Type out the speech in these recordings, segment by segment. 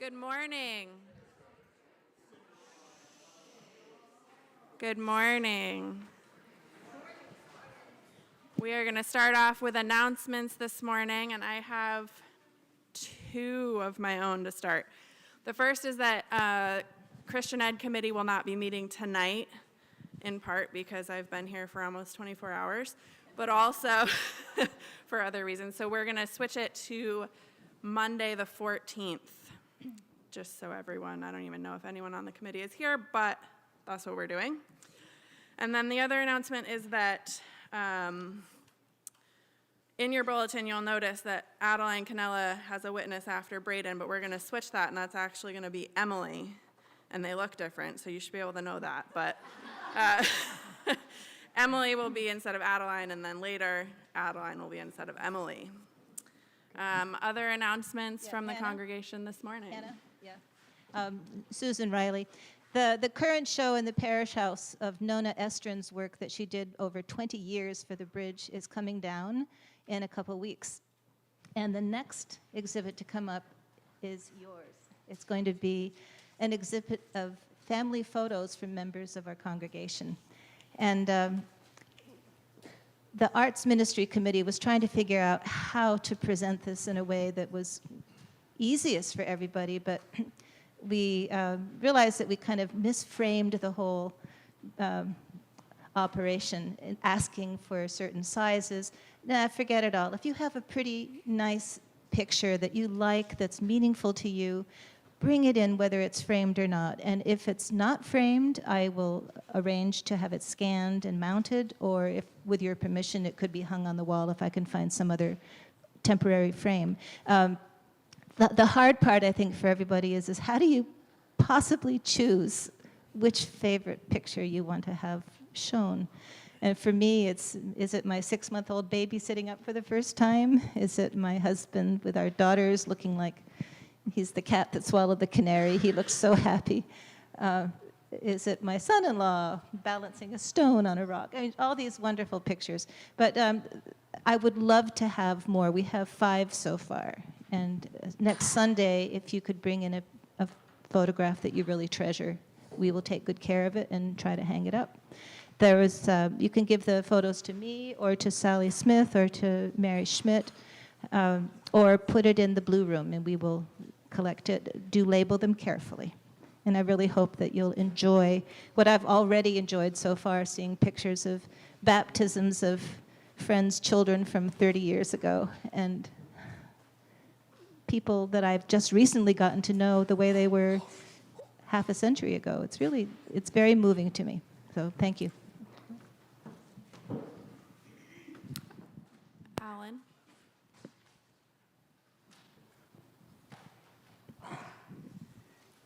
Good morning. Good morning. We are going to start off with announcements this morning, and I have two of my own to start. The first is that Christian Ed Committee will not be meeting tonight, in part because I've been here for almost 24 hours, but also for other reasons. So we're going to switch it to Monday the 14th. Just so everyone, I don't even know if anyone on the committee is here, but that's what we're doing. And then the other announcement is that in your bulletin, you'll notice that Adeline Canella has a witness after Braden, but we're going to switch that, and that's actually going to be Emily. And they look different, so you should be able to know that. But Emily will be instead of Adeline, and then later, Adeline will be instead of Emily. Other announcements from the congregation this morning? Anna? Yeah. Susan Riley. The current show in the parish house of Nona Estrin's work that she did over 20 years for the bridge is coming down in a couple weeks. And the next exhibit to come up is yours. It's going to be an exhibit of family photos from members of our congregation. And the Arts Ministry Committee was trying to figure out how to present this in a way that was easiest for everybody, but we realized that we kind of misframed the whole operation in asking for certain sizes. Nah, forget it all. If you have a pretty nice picture that you like, that's meaningful to you, bring it in whether it's framed or not. And if it's not framed, I will arrange to have it scanned and mounted, or if, with your permission, it could be hung on the wall if I can find some other temporary frame. The hard part, I think, for everybody is how do you possibly choose which favorite picture you want to have shown? And for me, is it my 6-month-old baby sitting up for the first time? Is it my husband with our daughters looking like he's the cat that swallowed the canary? He looks so happy. Is it my son-in-law balancing a stone on a rock? I mean, all these wonderful pictures. But I would love to have more. We have 5 so far. And next Sunday, if you could bring in a photograph that you really treasure, we will take good care of it and try to hang it up. There was, you can give the photos to me or to Sally Smith or to Mary Schmidt, or put it in the Blue Room and we will collect it. Do label them carefully. And I really hope that you'll enjoy what I've already enjoyed so far, seeing pictures of baptisms of friends' children from 30 years ago, and people that I've just recently gotten to know the way they were half a century ago. It's very moving to me. So thank you. Alan?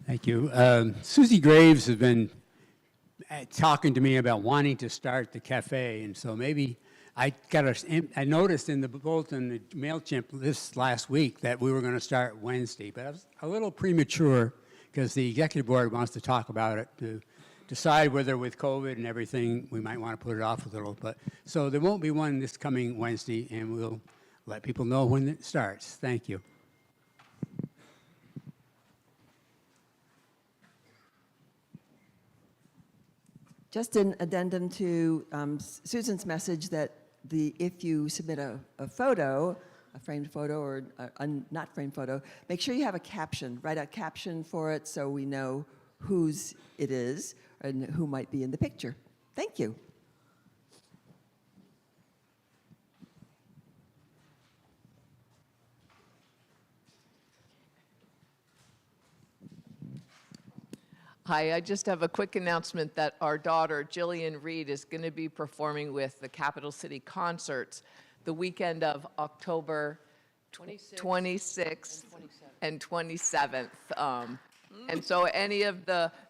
Thank you. Susie Graves has been talking to me about wanting to start the cafe, and so maybe I noticed in the Bulletin, the MailChimp this last week that we were going to start Wednesday, but I was a little premature because the executive board wants to talk about it to decide whether with COVID and everything we might want to put it off a little. But so there won't be one this coming Wednesday, and we'll let people know when it starts. Thank you. Just an addendum to Susan's message that if you submit a photo, a framed photo or a not framed photo, make sure you have a caption. Write a caption for it so we know whose it is and who might be in the picture. Thank you. Hi, I just have a quick announcement that our daughter, Jillian Reed, is going to be performing with the Capital City Concerts the weekend of October 26th and 27th. And so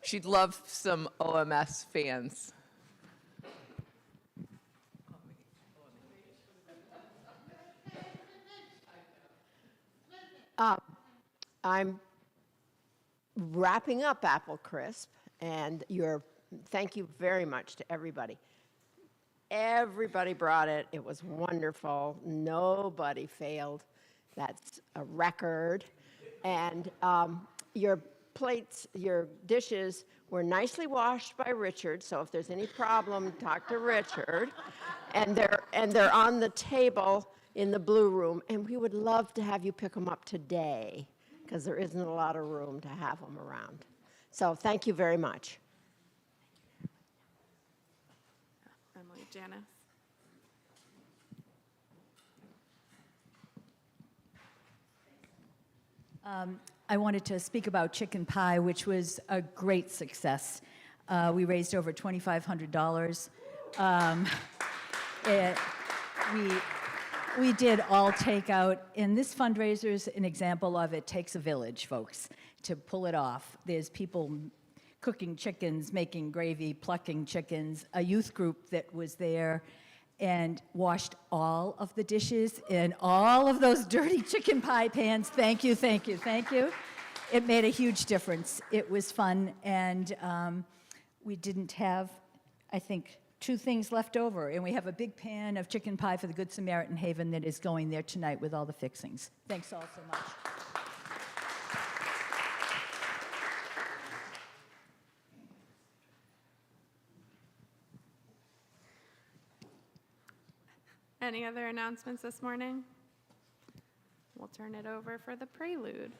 she'd love some OMS fans. I'm wrapping up Apple Crisp, and thank you very much to everybody. Everybody brought it. It was wonderful. Nobody failed. That's a record. And your plates, your dishes were nicely washed by Richard, so if there's any problem, talk to Richard. And they're on the table in the blue room, and we would love to have you pick them up today, because there isn't a lot of room to have them around. So thank you very much. Emily, Janice. I wanted to speak about chicken pie, which was a great success. We raised over $2,500. We did all takeout, and this fundraiser is an example of it takes a village, folks, to pull it off. There's people cooking chickens, making gravy, plucking chickens, a youth group that was there and washed all of the dishes in all of those dirty chicken pie pans. Thank you, thank you, thank you. It made a huge difference. It was fun, and we didn't have, I think, 2 things left over, and we have a big pan of chicken pie for the Good Samaritan Haven that is going there tonight with all the fixings. Thanks all so much. Any other announcements this morning? We'll turn it over for the prelude.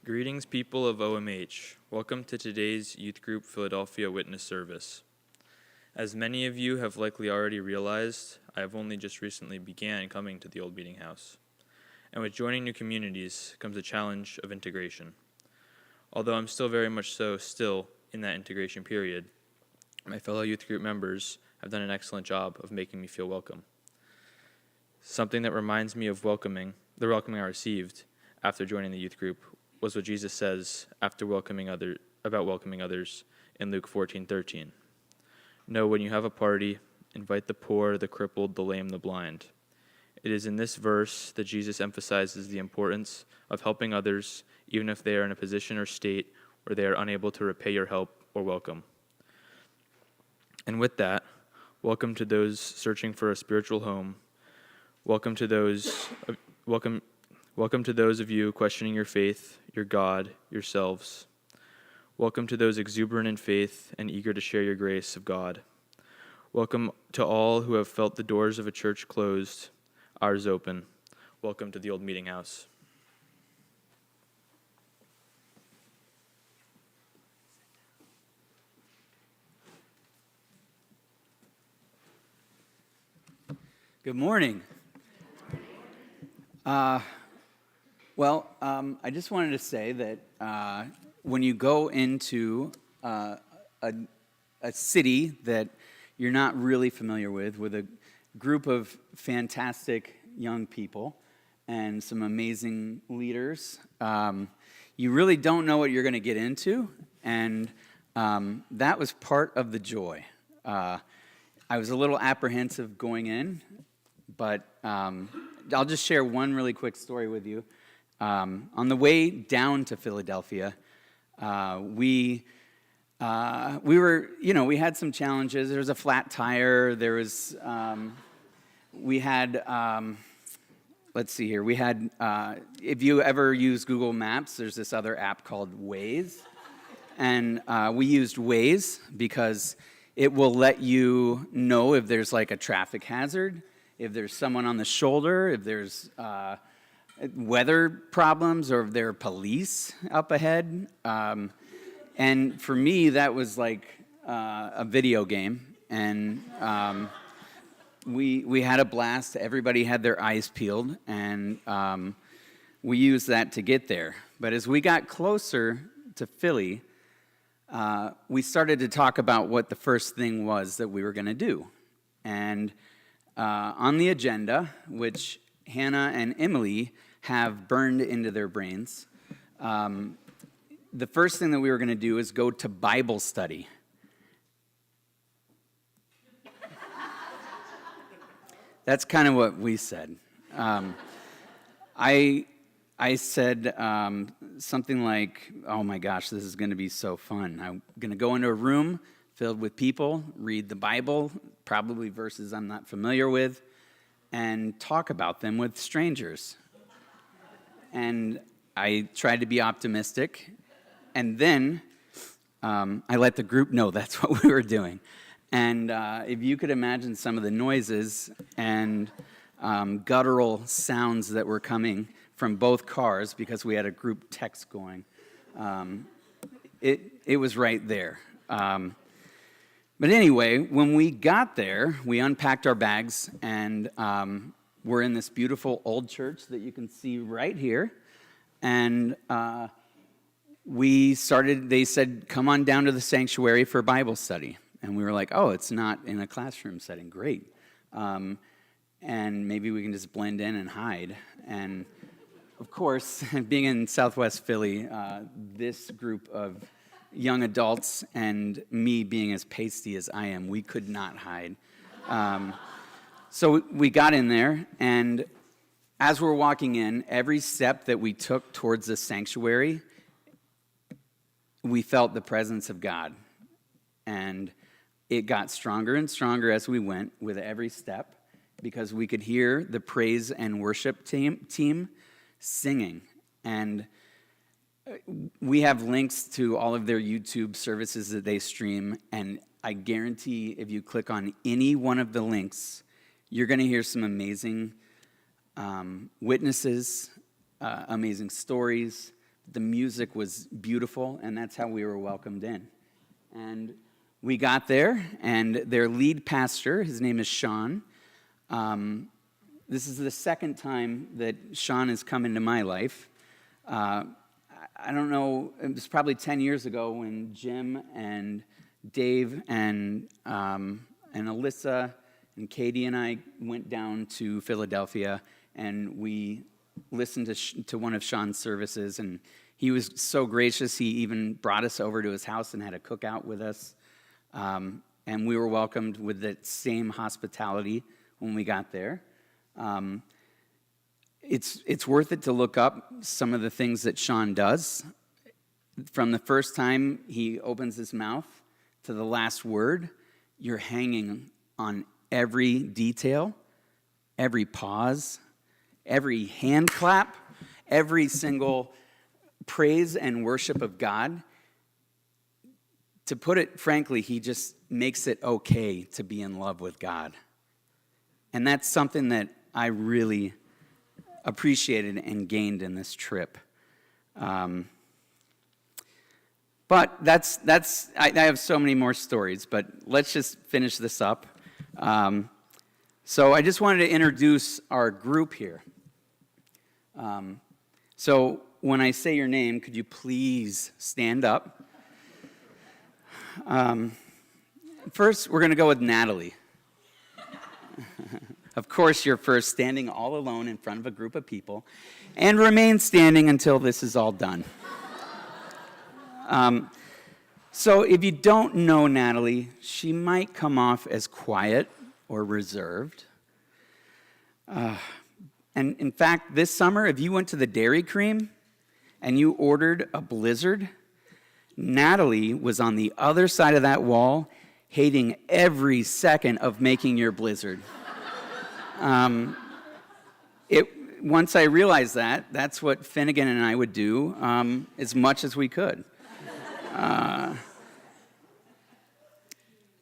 Greetings, people of OMH. Welcome to today's Youth Group Philadelphia Witness Service. As many of you have likely already realized, I have only just recently began coming to the old meeting house. And with joining new communities comes a challenge of integration. Although I'm still very much so still in that integration period, my fellow youth group members have done an excellent job of making me feel welcome. Something that reminds me of the welcoming I received after joining the youth group was what Jesus says after welcoming others in Luke 14:13. No, when you have a party, invite the poor, the crippled, the lame, the blind. It is in this verse that Jesus emphasizes the importance of helping others, even if they are in a position or state where they are unable to repay your help or welcome. And with that, welcome to those searching for a spiritual home. Welcome to those of you questioning your faith, your God, yourselves. Welcome to those exuberant in faith and eager to share your grace of God. Welcome to all who have felt the doors of a church closed, ours open. Welcome to the old meeting house. Good morning. I just wanted to say that when you go into a city that you're not really familiar with a group of fantastic young people and some amazing leaders, you really don't know what you're going to get into, and that was part of the joy. I was a little apprehensive going in, but I'll just share one really quick story with you. On the way down to Philadelphia, we were, we had some challenges. There was a flat tire. There was, we had, let's see here. We had, if you ever use Google Maps, there's this other app called Waze. And we used Waze because it will let you know if there's like a traffic hazard, if there's someone on the shoulder, if there's weather problems, or if there are police up ahead. And for me, that was like a video game. And we had a blast. Everybody had their eyes peeled. And we used that to get there. But as we got closer to Philly, we started to talk about what the first thing was that we were going to do. And on the agenda, which Hannah and Emily have burned into their brains, the first thing that we were going to do is go to Bible study. That's kind of what we said. I said something like, oh my gosh, this is going to be so fun. I'm going to go into a room filled with people, read the Bible, probably verses I'm not familiar with, and talk about them with strangers. And I tried to be optimistic, and then I let the group know that's what we were doing. And if you could imagine some of the noises and guttural sounds that were coming from both cars, because we had a group text going, it was right there. But anyway, when we got there, we unpacked our bags, and we're in this beautiful old church that you can see right here. And they said, come on down to the sanctuary for Bible study. And we were like, oh, it's not in a classroom setting. Great. And maybe we can just blend in and hide. And of course, being in Southwest Philly, this group of young adults and me being as pasty as I am, we could not hide. So we got in there, and as we're walking in, every step that we took towards the sanctuary, we felt the presence of God. And it got stronger and stronger as we went with every step, because we could hear the praise and worship team singing. And we have links to all of their YouTube services that they stream, and I guarantee if you click on any one of the links, you're going to hear some amazing witnesses, amazing stories. The music was beautiful, and that's how we were welcomed in. And we got there, and their lead pastor, his name is Sean. This is the second time that Sean has come into my life. I don't know, it was probably 10 years ago when Jim and Dave and Alyssa and Katie and I went down to Philadelphia, and we listened to one of Sean's services, and he was so gracious. He even brought us over to his house and had a cookout with us, and we were welcomed with that same hospitality when we got there. It's worth it to look up some of the things that Sean does. From the first time he opens his mouth to the last word, you're hanging on every detail, every pause, every hand clap, every single praise and worship of God. To put it frankly, he just makes it okay to be in love with God. And that's something that I really appreciated and gained in this trip. But I have so many more stories, but let's just finish this up. So I just wanted to introduce our group here. So when I say your name, could you please stand up? First, we're going to go with Natalie. Of course, you're first, standing all alone in front of a group of people, and remain standing until this is all done. So if you don't know Natalie, she might come off as quiet or reserved. And in fact, this summer, if you went to the Dairy Cream and you ordered a Blizzard, Natalie was on the other side of that wall, hating every second of making your Blizzard. Once I realized that, that's what Finnegan and I would do as much as we could.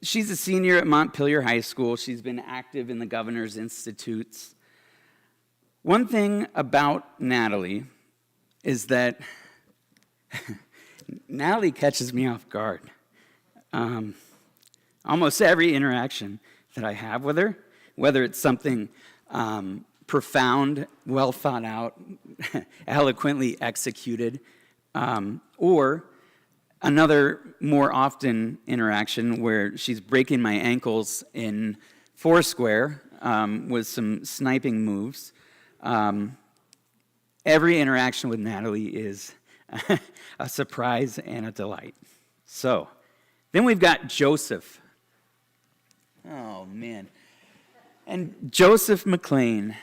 She's a senior at Montpelier High School. She's been active in the Governor's Institutes. One thing about Natalie is that Natalie catches me off guard. Almost every interaction that I have with her, whether it's something profound, well thought out, eloquently executed, or another more often interaction where she's breaking my ankles in Foursquare with some sniping moves. Every interaction with Natalie is a surprise and a delight. So, then we've got Joseph. Oh, man. And Joseph McLean,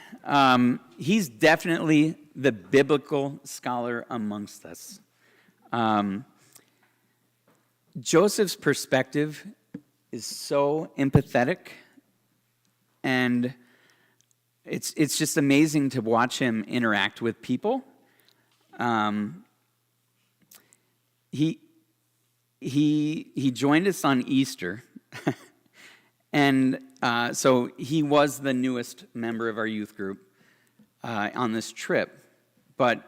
he's definitely the biblical scholar amongst us. Joseph's perspective is so empathetic, and it's just amazing to watch him interact with people. He joined us on Easter, and so he was the newest member of our youth group on this trip. But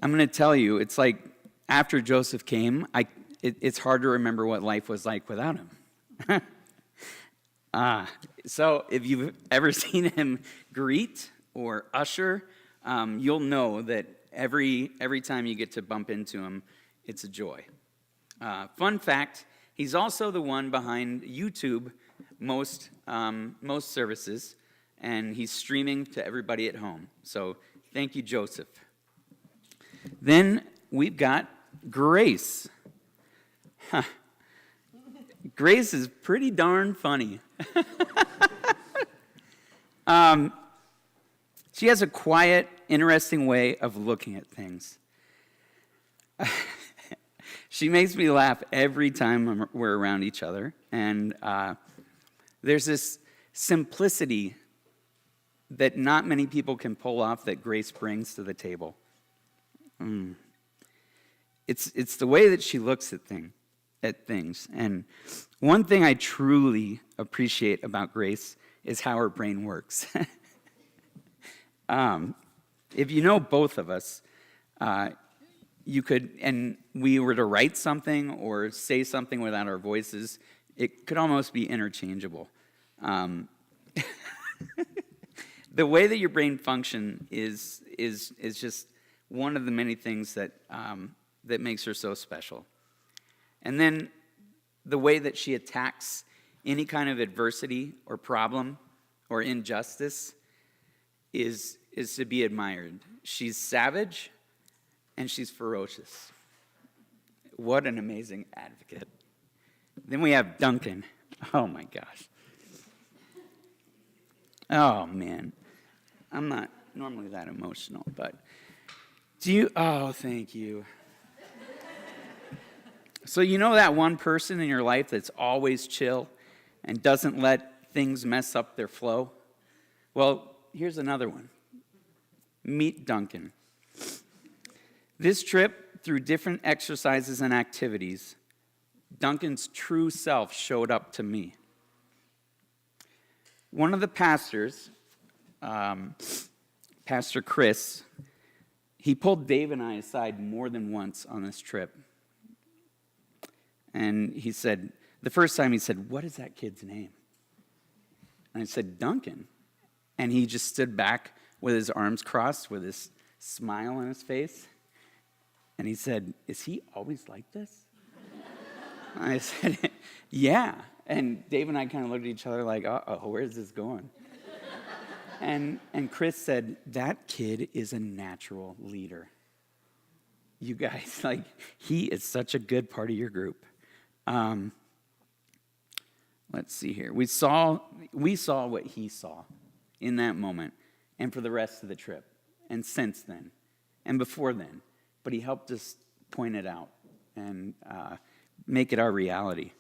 I'm going to tell you, it's like after Joseph came, it's hard to remember what life was like without him. So if you've ever seen him greet or usher, you'll know that every time you get to bump into him, it's a joy. Fun fact, he's also the one behind YouTube most services, and he's streaming to everybody at home. So thank you, Joseph. Then we've got Grace. Grace is pretty darn funny. She has a quiet, interesting way of looking at things. She makes me laugh every time we're around each other. And there's this simplicity that not many people can pull off that Grace brings to the table. It's the way that she looks at things. And one thing I truly appreciate about Grace is how her brain works. If you know both of us, you could, and we were to write something or say something without our voices, it could almost be interchangeable. The way that your brain function is just one of the many things that makes her so special. And then the way that she attacks any kind of adversity or problem or injustice is to be admired. She's savage and she's ferocious. What an amazing advocate. Then we have Duncan. Oh my gosh. Oh man. I'm not normally that emotional, but thank you. So you know that one person in your life that's always chill and doesn't let things mess up their flow? Well, here's another one. Meet Duncan. This trip, through different exercises and activities, Duncan's true self showed up to me. One of the pastors, Pastor Chris, he pulled Dave and I aside more than once on this trip. And he said, the first time he said, "What is that kid's name?" And I said, "Duncan." And he just stood back with his arms crossed, with his smile on his face. And he said, "Is he always like this?" And I said, "Yeah." And Dave and I kind of looked at each other like, uh-oh, where's this going? And Chris said, "That kid is a natural leader. You guys, he is such a good part of your group." Let's see here. We saw what he saw in that moment and for the rest of the trip and since then and before then. But he helped us point it out and make it our reality.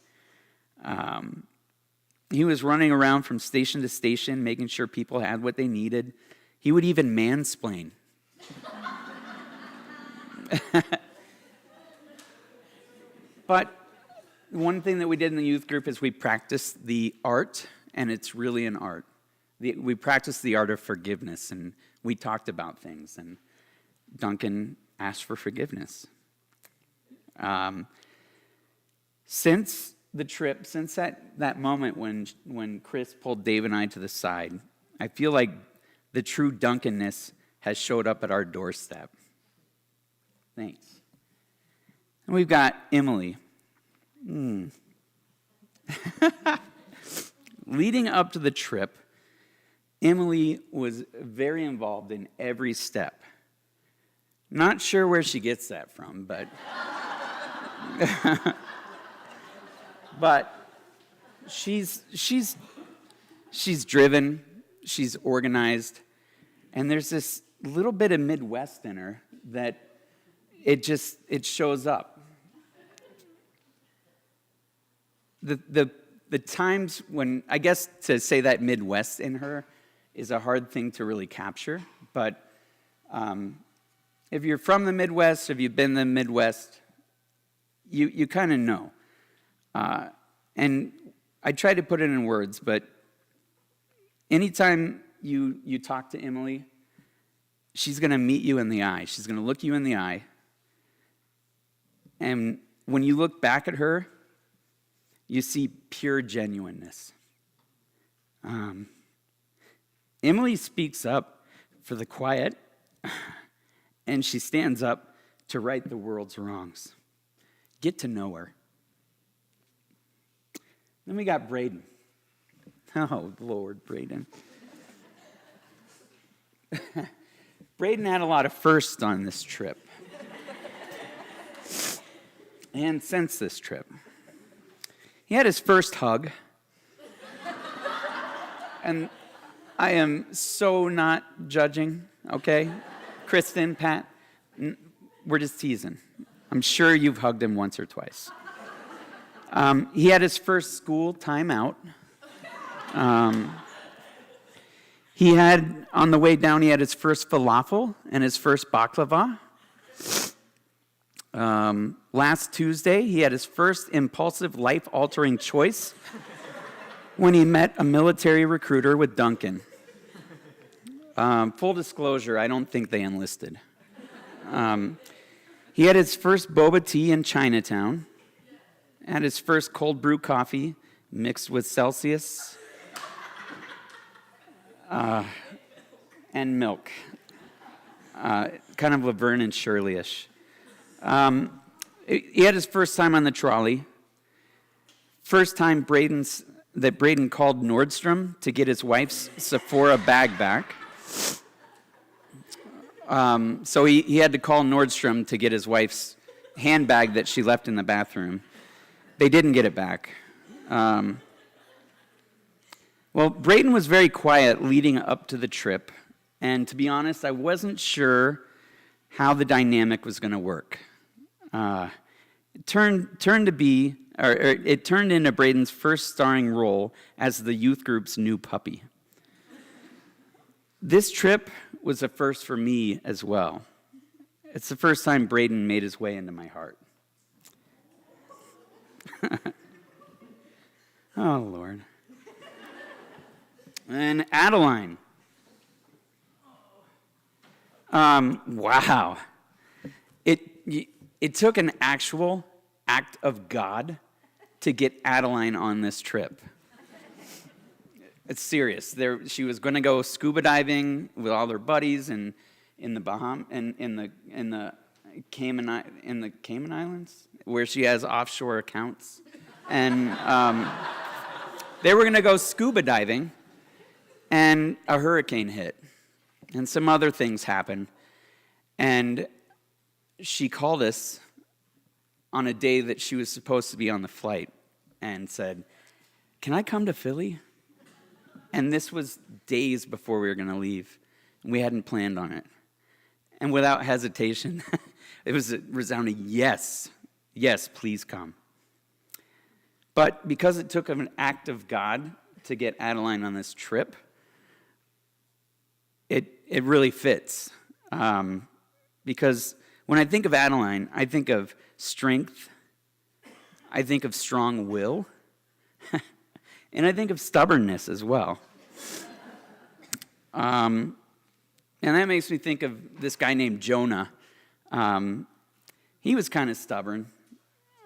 He was running around from station to station, making sure people had what they needed. He would even mansplain. But one thing that we did in the youth group is we practiced the art, and it's really an art. We practiced the art of forgiveness, and we talked about things, and Duncan asked for forgiveness. Since the trip, since that moment when Chris pulled Dave and I to the side, I feel like the true Duncanness has showed up at our doorstep. Thanks. And we've got Emily. Leading up to the trip, Emily was very involved in every step. Not sure where she gets that from, but but she's driven, she's organized, and there's this little bit of Midwest in her that it shows up. The times when, I guess to say that Midwest in her is a hard thing to really capture, but if you're from the Midwest, if you've been in the Midwest, you kind of know. And I try to put it in words, but anytime you talk to Emily, she's going to meet you in the eye. She's going to look you in the eye. And when you look back at her, you see pure genuineness. Emily speaks up for the quiet, and she stands up to right the world's wrongs. Get to know her. Then we got Braden. Oh, Lord, Braden. Braden had a lot of firsts on this trip. And since this trip. He had his first hug. And I am so not judging, okay? Kristen, Pat, we're just teasing. I'm sure you've hugged him once or twice. He had his first school timeout. He had, on the way down, he had his first falafel and his first baklava. Last Tuesday, he had his first impulsive, life-altering choice when he met a military recruiter with Duncan. Full disclosure, I don't think they enlisted. He had his first boba tea in Chinatown, had his first cold brew coffee mixed with Celsius and milk, kind of Laverne and Shirley-ish. He had his first time on the trolley. First time Braden called Nordstrom to get his wife's Sephora bag back. So he had to call Nordstrom to get his wife's handbag that she left in the bathroom. They didn't get it back. Well, Braden was very quiet leading up to the trip. And to be honest, I wasn't sure how the dynamic was going to work. It turned into Braden's first starring role as the youth group's new puppy. This trip was a first for me as well. It's the first time Braden made his way into my heart. Oh, Lord. And Adeline. Wow. It took an actual act of God to get Adeline on this trip. It's serious. She was going to go scuba diving with all her buddies in the Bahamas and in the Cayman Islands, where she has offshore accounts, and they were going to go scuba diving, and a hurricane hit, and some other things happened, and she called us on a day that she was supposed to be on the flight and said, "Can I come to Philly?" And this was days before we were going to leave. We hadn't planned on it. And without hesitation, it was a resounding yes. Yes, please come. But because it took an act of God to get Adeline on this trip, it really fits. Because when I think of Adeline, I think of strength, I think of strong will, and I think of stubbornness as well. And that makes me think of this guy named Jonah. He was kind of stubborn.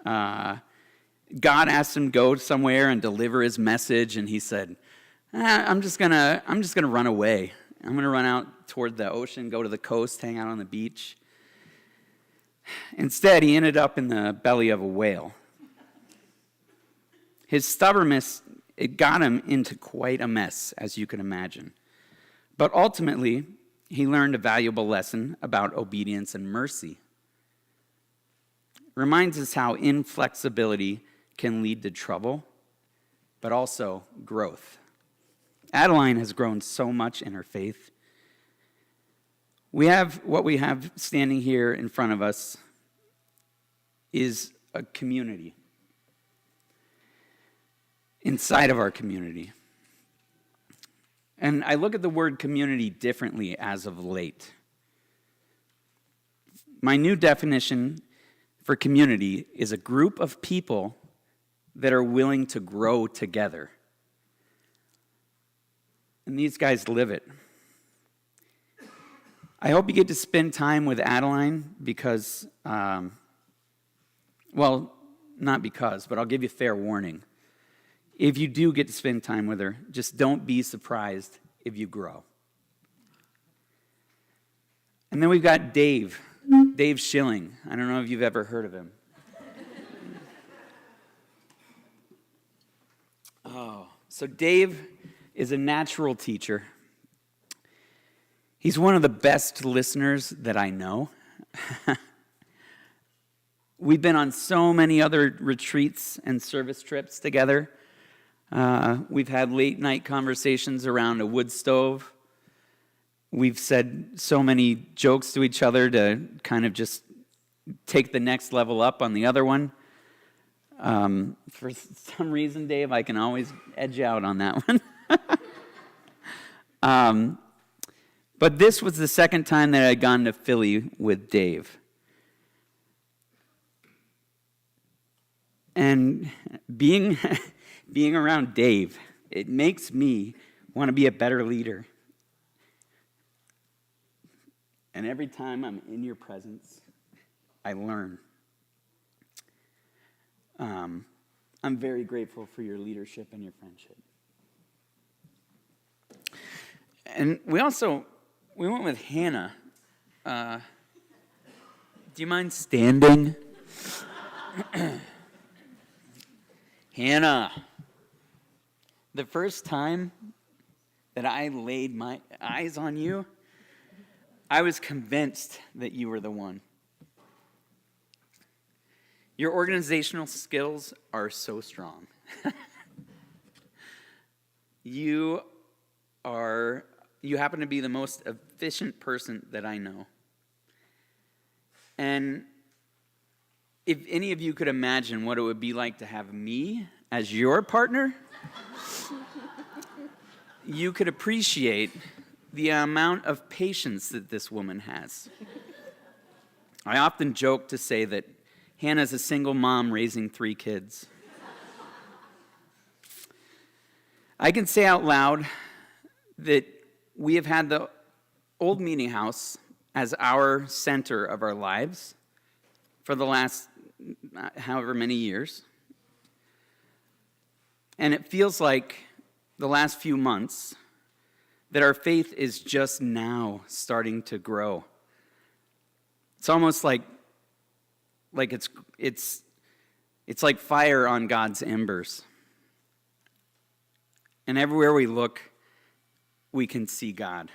God asked him to go somewhere and deliver his message, and he said, I'm just gonna run away. I'm gonna run out toward the ocean, go to the coast, hang out on the beach. Instead, he ended up in the belly of a whale. His stubbornness, it got him into quite a mess, as you can imagine. But ultimately, he learned a valuable lesson about obedience and mercy. Reminds us how inflexibility can lead to trouble, but also growth. Adeline has grown so much in her faith. What we have standing here in front of us is a community. Inside of our community. And I look at the word community differently as of late. My new definition for community is a group of people that are willing to grow together. And these guys live it. I hope you get to spend time with Adeline because, not because, but I'll give you fair warning. If you do get to spend time with her, just don't be surprised if you grow. And then we've got Dave Schilling. I don't know if you've ever heard of him. So Dave is a natural teacher. He's one of the best listeners that I know. We've been on so many other retreats and service trips together. We've had late night conversations around a wood stove. We've said so many jokes to each other to kind of just take the next level up on the other one. For some reason, Dave, I can always edge out on that one. But this was the second time that I'd gone to Philly with Dave. And being around Dave, it makes me want to be a better leader. And every time I'm in your presence, I learn. I'm very grateful for your leadership and your friendship. And we went with Hannah. Do you mind standing? Hannah, the first time that I laid my eyes on you, I was convinced that you were the one. Your organizational skills are so strong. You happen to be the most efficient person that I know. And if any of you could imagine what it would be like to have me as your partner, you could appreciate the amount of patience that this woman has. I often joke to say that Hannah's a single mom raising 3 kids. I can say out loud that we have had the old meeting house as our center of our lives for the last however many years. And it feels like the last few months that our faith is just now starting to grow. It's almost like it's like fire on God's embers. And everywhere we look, we can see God.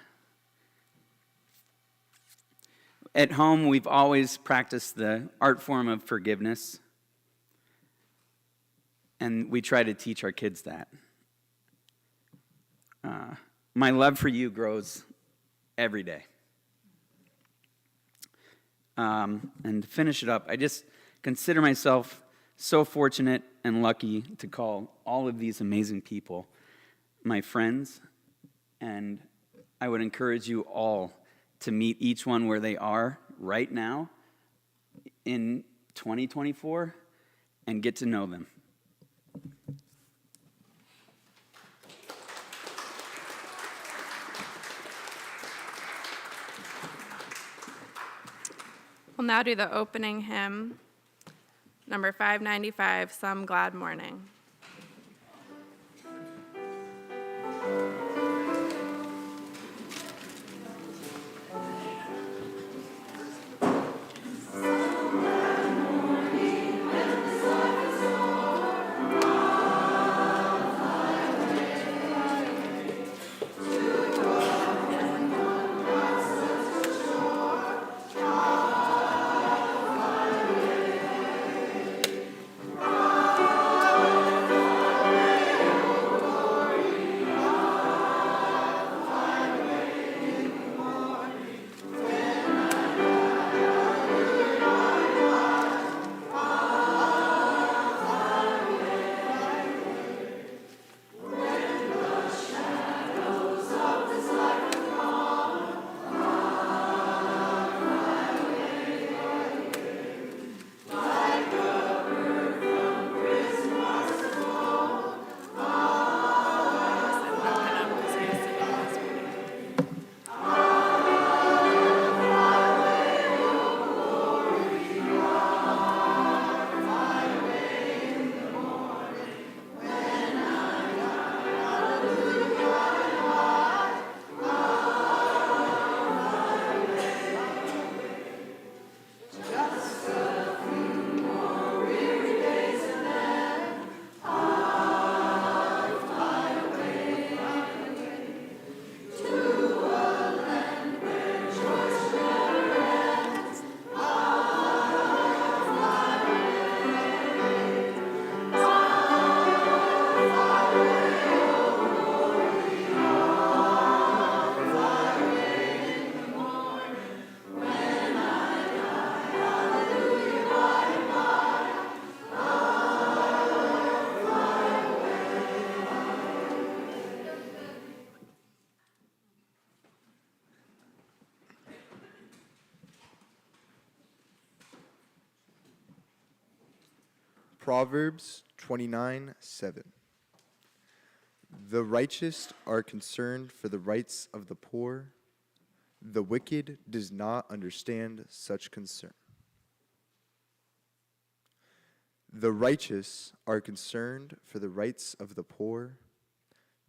At home, we've always practiced the art form of forgiveness. And we try to teach our kids that. my love for you grows every day. And to finish it up, I just consider myself so fortunate and lucky to call all of these amazing people my friends, and I would encourage you all to meet each one where they are right now in 2024 and get to know them. We'll now do the opening hymn, number 595, Some Glad Morning. Proverbs 29:7. The righteous are concerned for the rights of the poor. The wicked does not understand such concern. The righteous are concerned for the rights of the poor.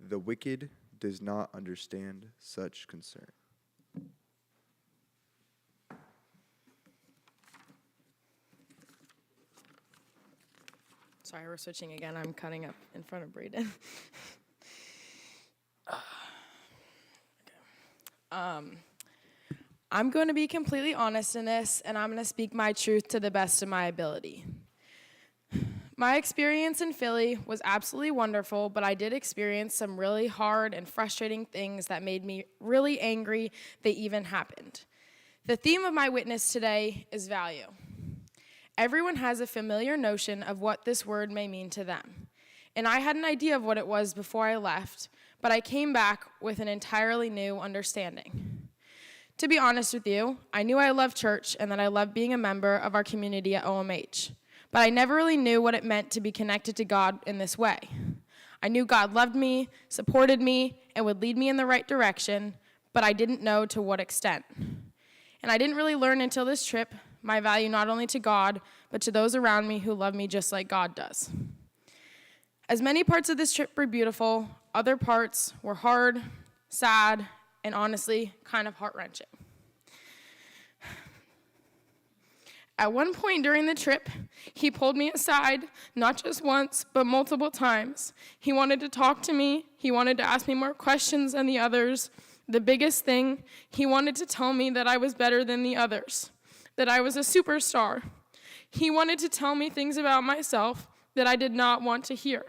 The wicked does not understand such concern. Sorry, we're switching again. I'm cutting up in front of Braden. I'm going to be completely honest in this, and I'm going to speak my truth to the best of my ability. My experience in Philly was absolutely wonderful, but I did experience some really hard and frustrating things that made me really angry they even happened. The theme of my witness today is value. Everyone has a familiar notion of what this word may mean to them. And I had an idea of what it was before I left, but I came back with an entirely new understanding. To be honest with you, I knew I loved church and that I loved being a member of our community at OMH, but I never really knew what it meant to be connected to God in this way. I knew God loved me, supported me, and would lead me in the right direction, but I didn't know to what extent. And I didn't really learn until this trip my value not only to God, but to those around me who love me just like God does. As many parts of this trip were beautiful, other parts were hard, sad, and honestly, kind of heart-wrenching. At one point during the trip, he pulled me aside, not just once, but multiple times. He wanted to talk to me. He wanted to ask me more questions than the others. The biggest thing, he wanted to tell me that I was better than the others, that I was a superstar. He wanted to tell me things about myself that I did not want to hear.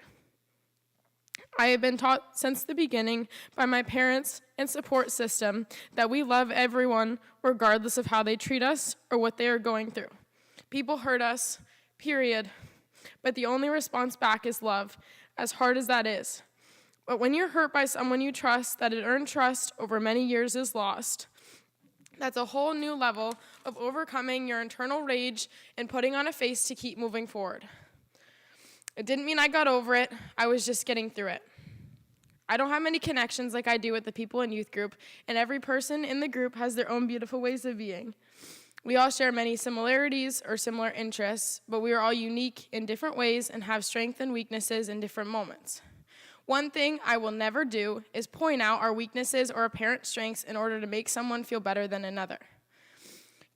I have been taught since the beginning by my parents and support system that we love everyone regardless of how they treat us or what they are going through. People hurt us, period. But the only response back is love, as hard as that is. But when you're hurt by someone you trust, that had earned trust over many years is lost. That's a whole new level of overcoming your internal rage and putting on a face to keep moving forward. It didn't mean I got over it, I was just getting through it. I don't have many connections like I do with the people in youth group, and every person in the group has their own beautiful ways of being. We all share many similarities or similar interests, but we are all unique in different ways and have strengths and weaknesses in different moments. One thing I will never do is point out our weaknesses or apparent strengths in order to make someone feel better than another.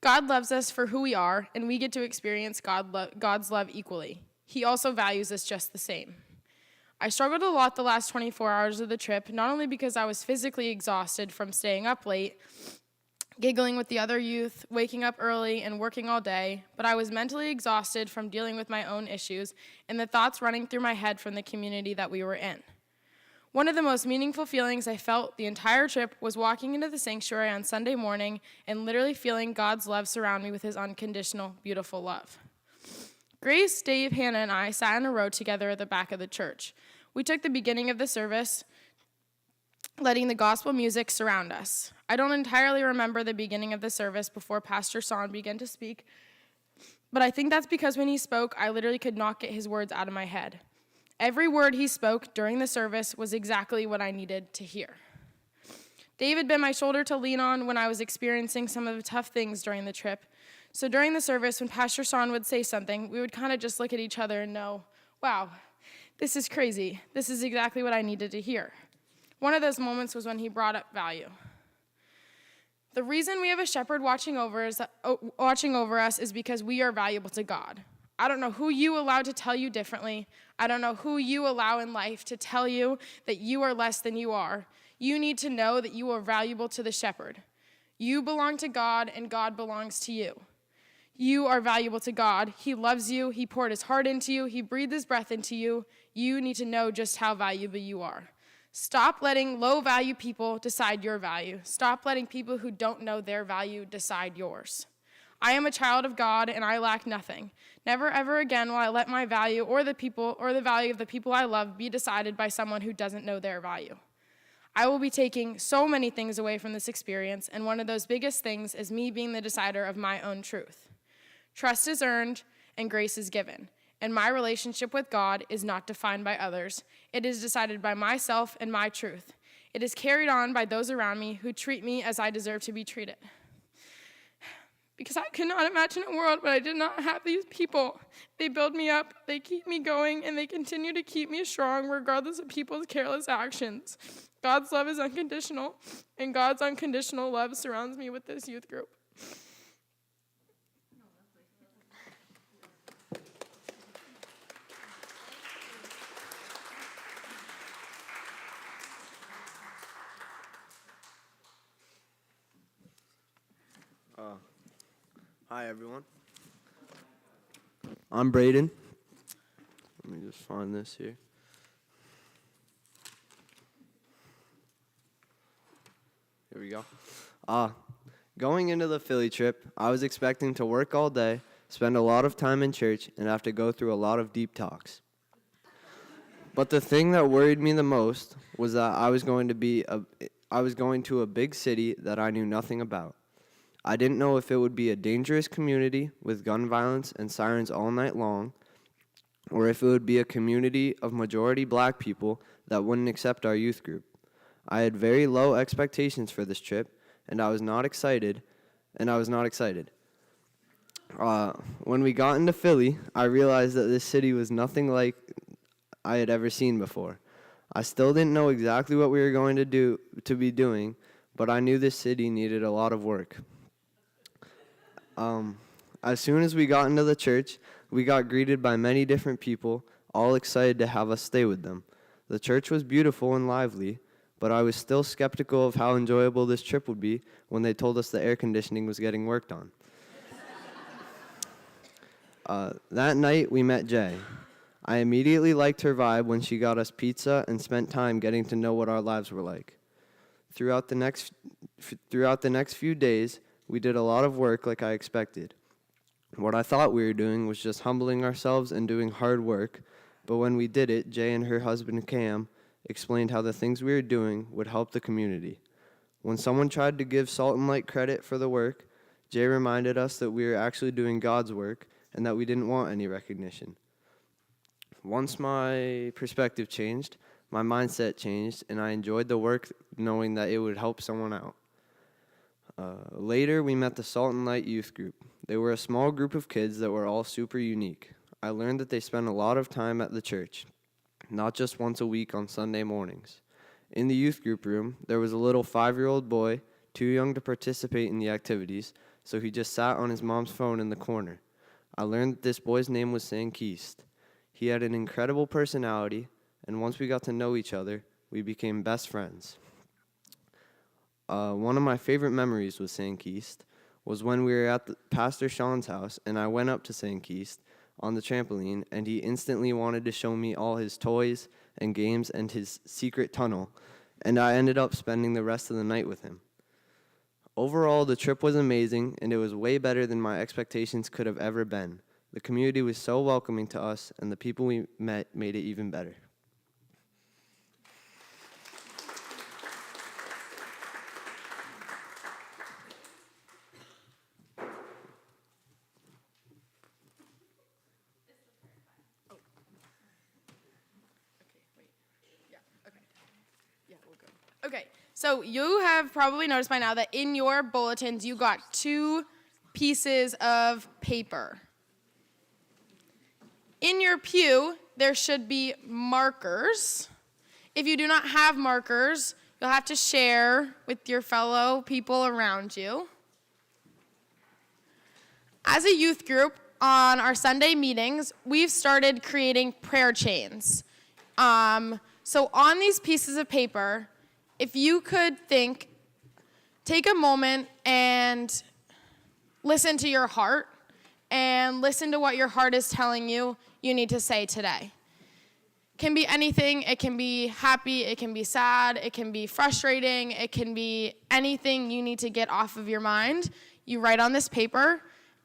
God loves us for who we are, and we get to experience God's love equally. He also values us just the same. I struggled a lot the last 24 hours of the trip, not only because I was physically exhausted from staying up late, giggling with the other youth, waking up early, and working all day, but I was mentally exhausted from dealing with my own issues and the thoughts running through my head from the community that we were in. One of the most meaningful feelings I felt the entire trip was walking into the sanctuary on Sunday morning and literally feeling God's love surround me with his unconditional, beautiful love. Grace, Dave, Hannah, and I sat in a row together at the back of the church. We took the beginning of the service, letting the gospel music surround us. I don't entirely remember the beginning of the service before Pastor Son began to speak, but I think that's because when he spoke, I literally could not get his words out of my head. Every word he spoke during the service was exactly what I needed to hear. Dave had been my shoulder to lean on when I was experiencing some of the tough things during the trip. So during the service, when Pastor Son would say something, we would kind of just look at each other and know, wow, this is crazy. This is exactly what I needed to hear. One of those moments was when he brought up value. The reason we have a shepherd watching over us is because we are valuable to God. I don't know who you allow to tell you differently. I don't know who you allow in life to tell you that you are less than you are. You need to know that you are valuable to the shepherd. You belong to God, and God belongs to you. You are valuable to God. He loves you. He poured his heart into you. He breathed his breath into you. You need to know just how valuable you are. Stop letting low-value people decide your value. Stop letting people who don't know their value decide yours. I am a child of God, and I lack nothing. Never, ever again will I let my value or the value of the people I love be decided by someone who doesn't know their value. I will be taking so many things away from this experience, and one of those biggest things is me being the decider of my own truth. Trust is earned, and grace is given. And my relationship with God is not defined by others. It is decided by myself and my truth. It is carried on by those around me who treat me as I deserve to be treated. Because I could not imagine a world where I did not have these people. They build me up, they keep me going, and they continue to keep me strong regardless of people's careless actions. God's love is unconditional, and God's unconditional love surrounds me with this youth group. Hi, everyone. I'm Braden. Let me just find this here. Here we go. Going into the Philly trip, I was expecting to work all day, spend a lot of time in church, and have to go through a lot of deep talks. But the thing that worried me the most was that I was going to a big city that I knew nothing about. I didn't know if it would be a dangerous community with gun violence and sirens all night long, or if it would be a community of majority black people that wouldn't accept our youth group. I had very low expectations for this trip, and I was not excited. When we got into Philly, I realized that this city was nothing like I had ever seen before. I still didn't know exactly what we were going to be doing, but I knew this city needed a lot of work. As soon as we got into the church, we got greeted by many different people, all excited to have us stay with them. The church was beautiful and lively, but I was still skeptical of how enjoyable this trip would be when they told us the air conditioning was getting worked on. That night, we met Jay. I immediately liked her vibe when she got us pizza and spent time getting to know what our lives were like. Throughout the next few days, we did a lot of work like I expected. What I thought we were doing was just humbling ourselves and doing hard work, but when we did it, Jay and her husband Cam explained how the things we were doing would help the community. When someone tried to give Salt and Light credit for the work, Jay reminded us that we were actually doing God's work and that we didn't want any recognition. Once my perspective changed, my mindset changed, and I enjoyed the work knowing that it would help someone out. Later, we met the Salt and Light youth group. They were a small group of kids that were all super unique. I learned that they spend a lot of time at the church, not just once a week on Sunday mornings. In the youth group room, there was a little 5-year-old boy, too young to participate in the activities, so he just sat on his mom's phone in the corner. I learned that this boy's name was Sankeist. He had an incredible personality, and once we got to know each other, we became best friends. One of my favorite memories with Sankeist was when we were at Pastor Sean's house, and I went up to Sankeist on the trampoline, and he instantly wanted to show me all his toys and games and his secret tunnel, and I ended up spending the rest of the night with him. Overall, the trip was amazing, and it was way better than my expectations could have ever been. The community was so welcoming to us, and the people we met made it even better. Okay, so you have probably noticed by now that in your bulletins you got 2 pieces of paper. In your pew, there should be markers. If you do not have markers, you'll have to share with your fellow people around you. As a youth group, on our Sunday meetings, we've started creating prayer chains. So on these pieces of paper, if you could take a moment and listen to your heart and listen to what your heart is telling you need to say today. It can be anything. It can be happy. It can be sad. It can be frustrating. It can be anything you need to get off of your mind. You write on this paper,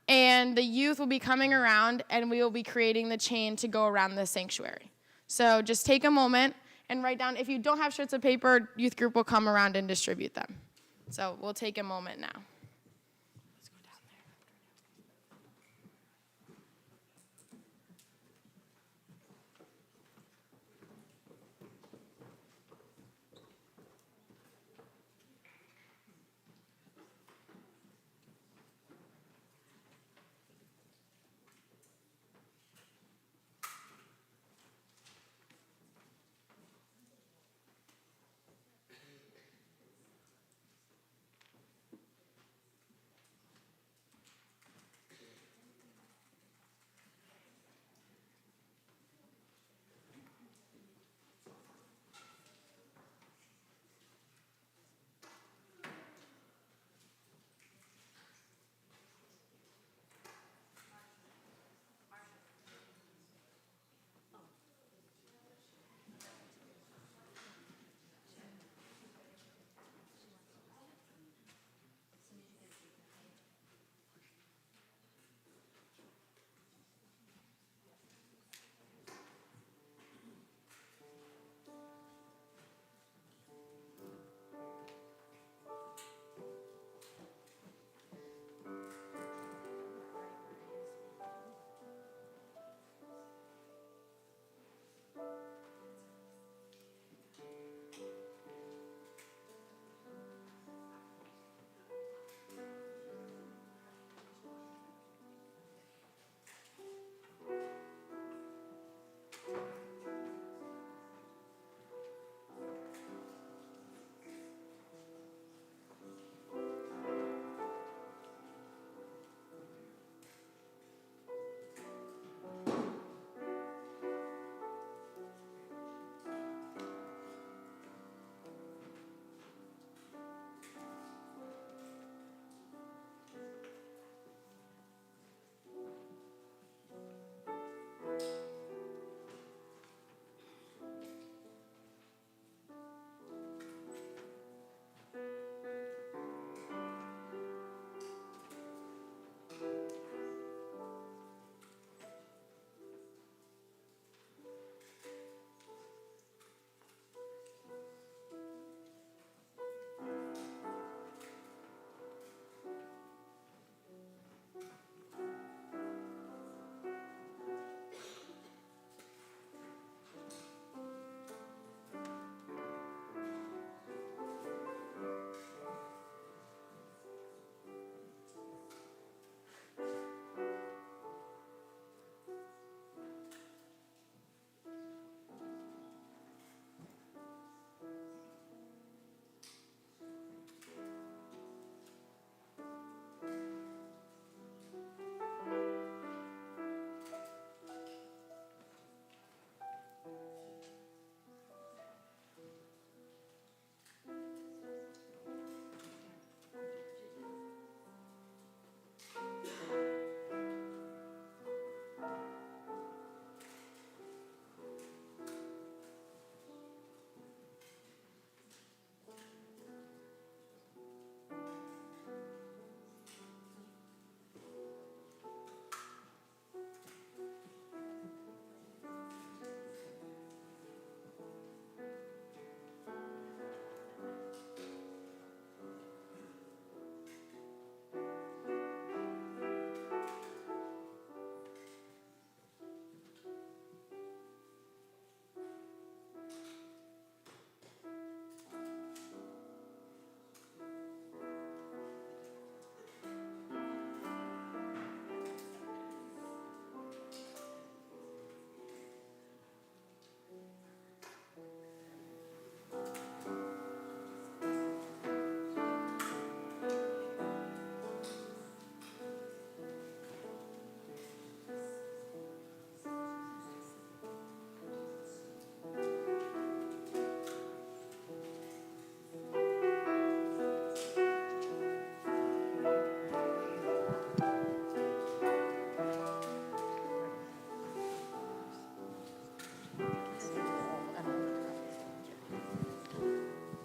and the youth will be coming around, and we will be creating the chain to go around the sanctuary. So just take a moment and write down. If you don't have sheets of paper, youth group will come around and distribute them. So we'll take a moment now. Let's go down there.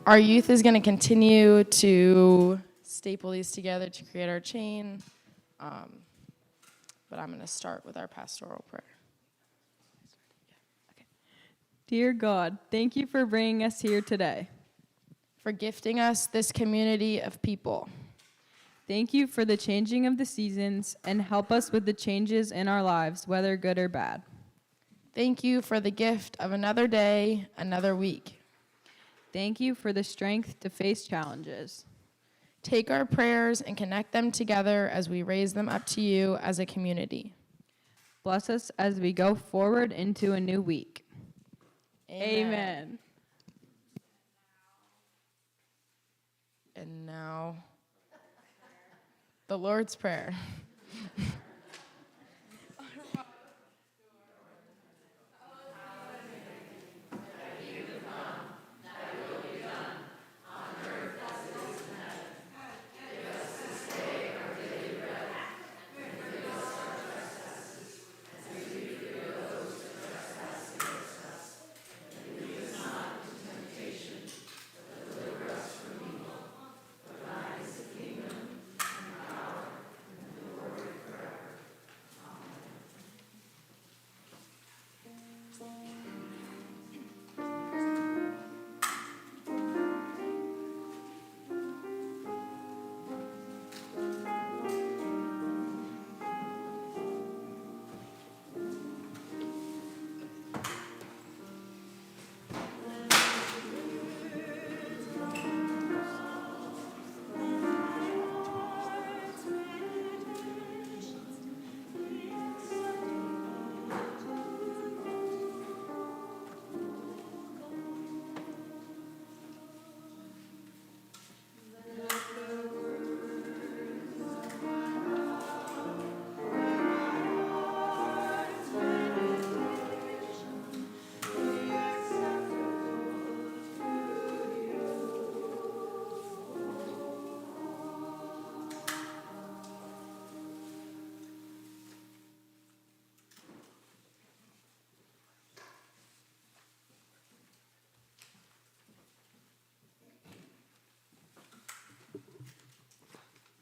Our youth is going to continue to staple these together to create our chain. But I'm going to start with our pastoral prayer. Dear God, thank you for bringing us here today. For gifting us this community of people. Thank you for the changing of the seasons and help us with the changes in our lives, whether good or bad. Thank you for the gift of another day, another week. Thank you for the strength to face challenges. Take our prayers and connect them together as we raise them up to you as a community. Bless us as we go forward into a new week. Amen. And now, the Lord's Prayer.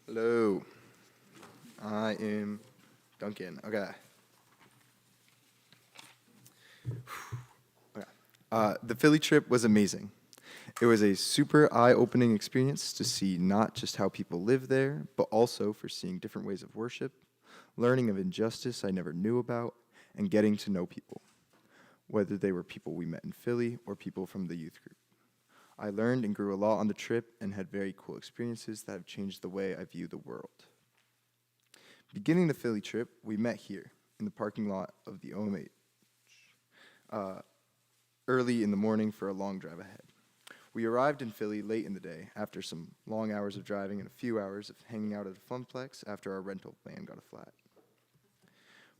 Hello. I am Duncan. Okay. The Philly trip was amazing. It was a super eye-opening experience to see not just how people live there, but also for seeing different ways of worship, learning of injustice I never knew about, and getting to know people, whether they were people we met in Philly or people from the youth group. I learned and grew a lot on the trip and had very cool experiences that have changed the way I view the world. Beginning the Philly trip, we met here in the parking lot of the OMH early in the morning for a long drive ahead. We arrived in Philly late in the day after some long hours of driving and a few hours of hanging out at a funplex after our rental van got a flat.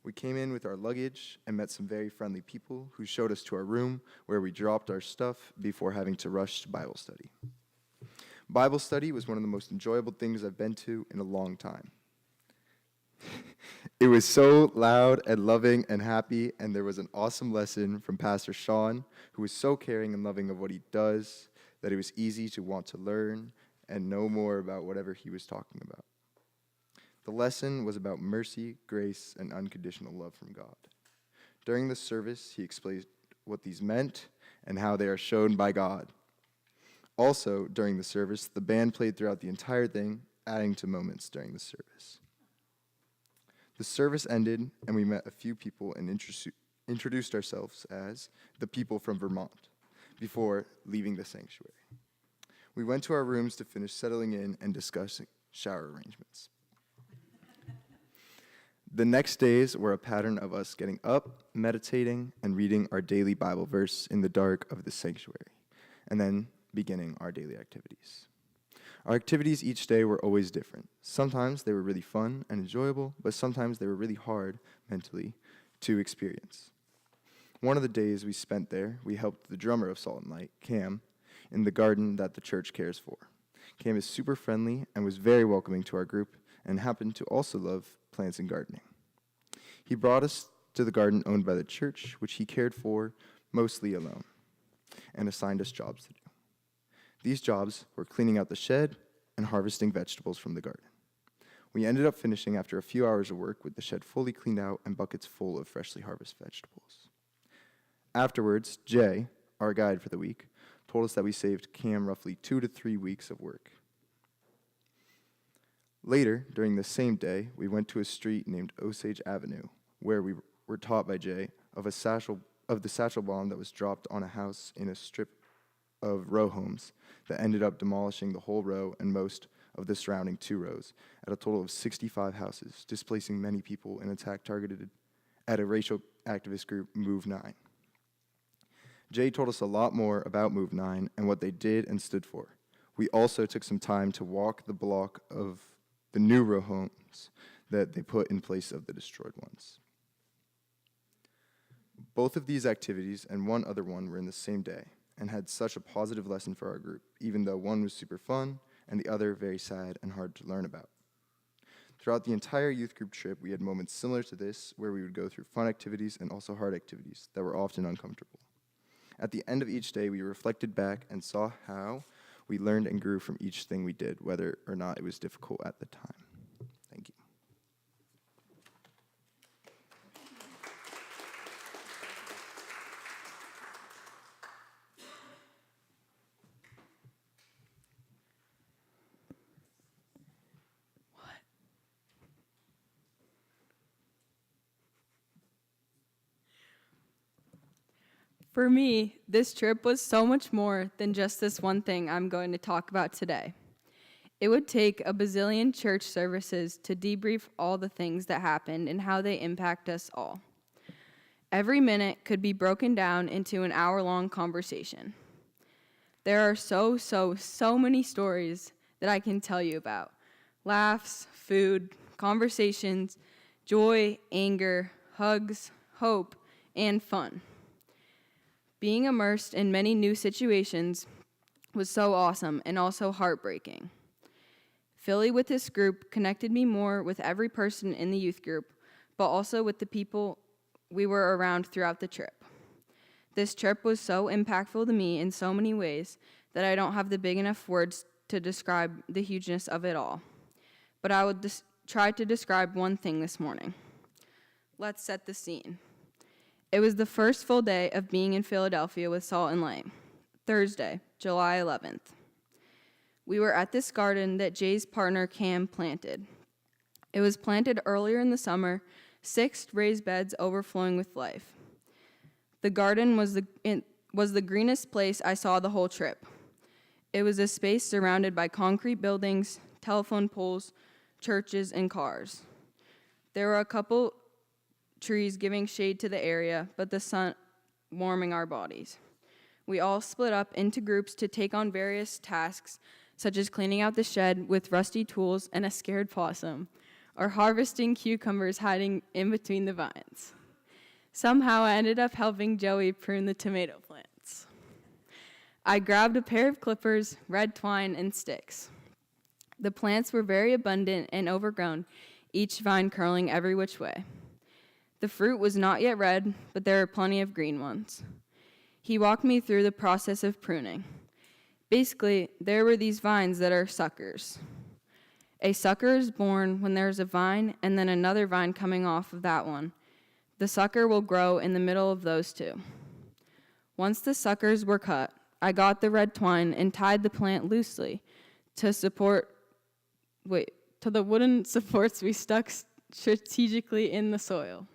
We came in with our luggage and met some very friendly people who showed us to our room where we dropped our stuff before having to rush to Bible study. Bible study was one of the most enjoyable things I've been to in a long time. It was so loud and loving and happy, and there was an awesome lesson from Pastor Sean, who was so caring and loving of what he does that it was easy to want to learn and know more about whatever he was talking about. The lesson was about mercy, grace, and unconditional love from God. During the service, he explained what these meant and how they are shown by God. Also, during the service, the band played throughout the entire thing, adding to moments during the service. The service ended, and we met a few people and introduced ourselves as the people from Vermont before leaving the sanctuary. We went to our rooms to finish settling in and discussing shower arrangements. The next days were a pattern of us getting up, meditating, and reading our daily Bible verse in the dark of the sanctuary, and then beginning our daily activities. Our activities each day were always different. Sometimes they were really fun and enjoyable, but sometimes they were really hard mentally to experience. One of the days we spent there, we helped the drummer of Salt and Light, Cam, in the garden that the church cares for. Cam is super friendly and was very welcoming to our group and happened to also love plants and gardening. He brought us to the garden owned by the church, which he cared for mostly alone, and assigned us jobs to do. These jobs were cleaning out the shed and harvesting vegetables from the garden. We ended up finishing after a few hours of work with the shed fully cleaned out and buckets full of freshly harvested vegetables. Afterwards, Jay, our guide for the week, told us that we saved Cam roughly 2 to 3 weeks of work. Later, during the same day, we went to a street named Osage Avenue, where we were taught by Jay of the satchel bomb that was dropped on a house in a strip of row homes that ended up demolishing the whole row and most of the surrounding 2 rows, at a total of 65 houses, displacing many people in an attack targeted at a racial activist group, Move 9. Jay told us a lot more about Move 9 and what they did and stood for. We also took some time to walk the block of the new row homes that they put in place of the destroyed ones. Both of these activities and one other one were in the same day and had such a positive lesson for our group, even though one was super fun and the other very sad and hard to learn about. Throughout the entire youth group trip, we had moments similar to this where we would go through fun activities and also hard activities that were often uncomfortable. At the end of each day, we reflected back and saw how we learned and grew from each thing we did, whether or not it was difficult at the time. Thank you. For me, this trip was so much more than just this one thing I'm going to talk about today. It would take a bazillion church services to debrief all the things that happened and how they impact us all. Every minute could be broken down into an hour-long conversation. There are so many stories that I can tell you about. Laughs, food, conversations, joy, anger, hugs, hope, and fun. Being immersed in many new situations was so awesome and also heartbreaking. Philly with this group connected me more with every person in the youth group, but also with the people we were around throughout the trip. This trip was so impactful to me in so many ways that I don't have the big enough words to describe the hugeness of it all. But I will try to describe one thing this morning. Let's set the scene. It was the first full day of being in Philadelphia with Salt and Light, Thursday, July 11th. We were at this garden that Jay's partner Cam planted. It was planted earlier in the summer, 6 raised beds overflowing with life. The garden was the greenest place I saw the whole trip. It was a space surrounded by concrete buildings, telephone poles, churches, and cars. There were a couple trees giving shade to the area, but the sun warming our bodies. We all split up into groups to take on various tasks, such as cleaning out the shed with rusty tools and a scared possum, or harvesting cucumbers hiding in between the vines. Somehow I ended up helping Joey prune the tomato plants. I grabbed a pair of clippers, red twine, and sticks. The plants were very abundant and overgrown, each vine curling every which way. The fruit was not yet red, but there were plenty of green ones. He walked me through the process of pruning. Basically, there were these vines that are suckers. A sucker is born when there's a vine and then another vine coming off of that one. The sucker will grow in the middle of those two. Once the suckers were cut, I got the red twine and tied the plant loosely to the wooden supports we stuck strategically in the soil.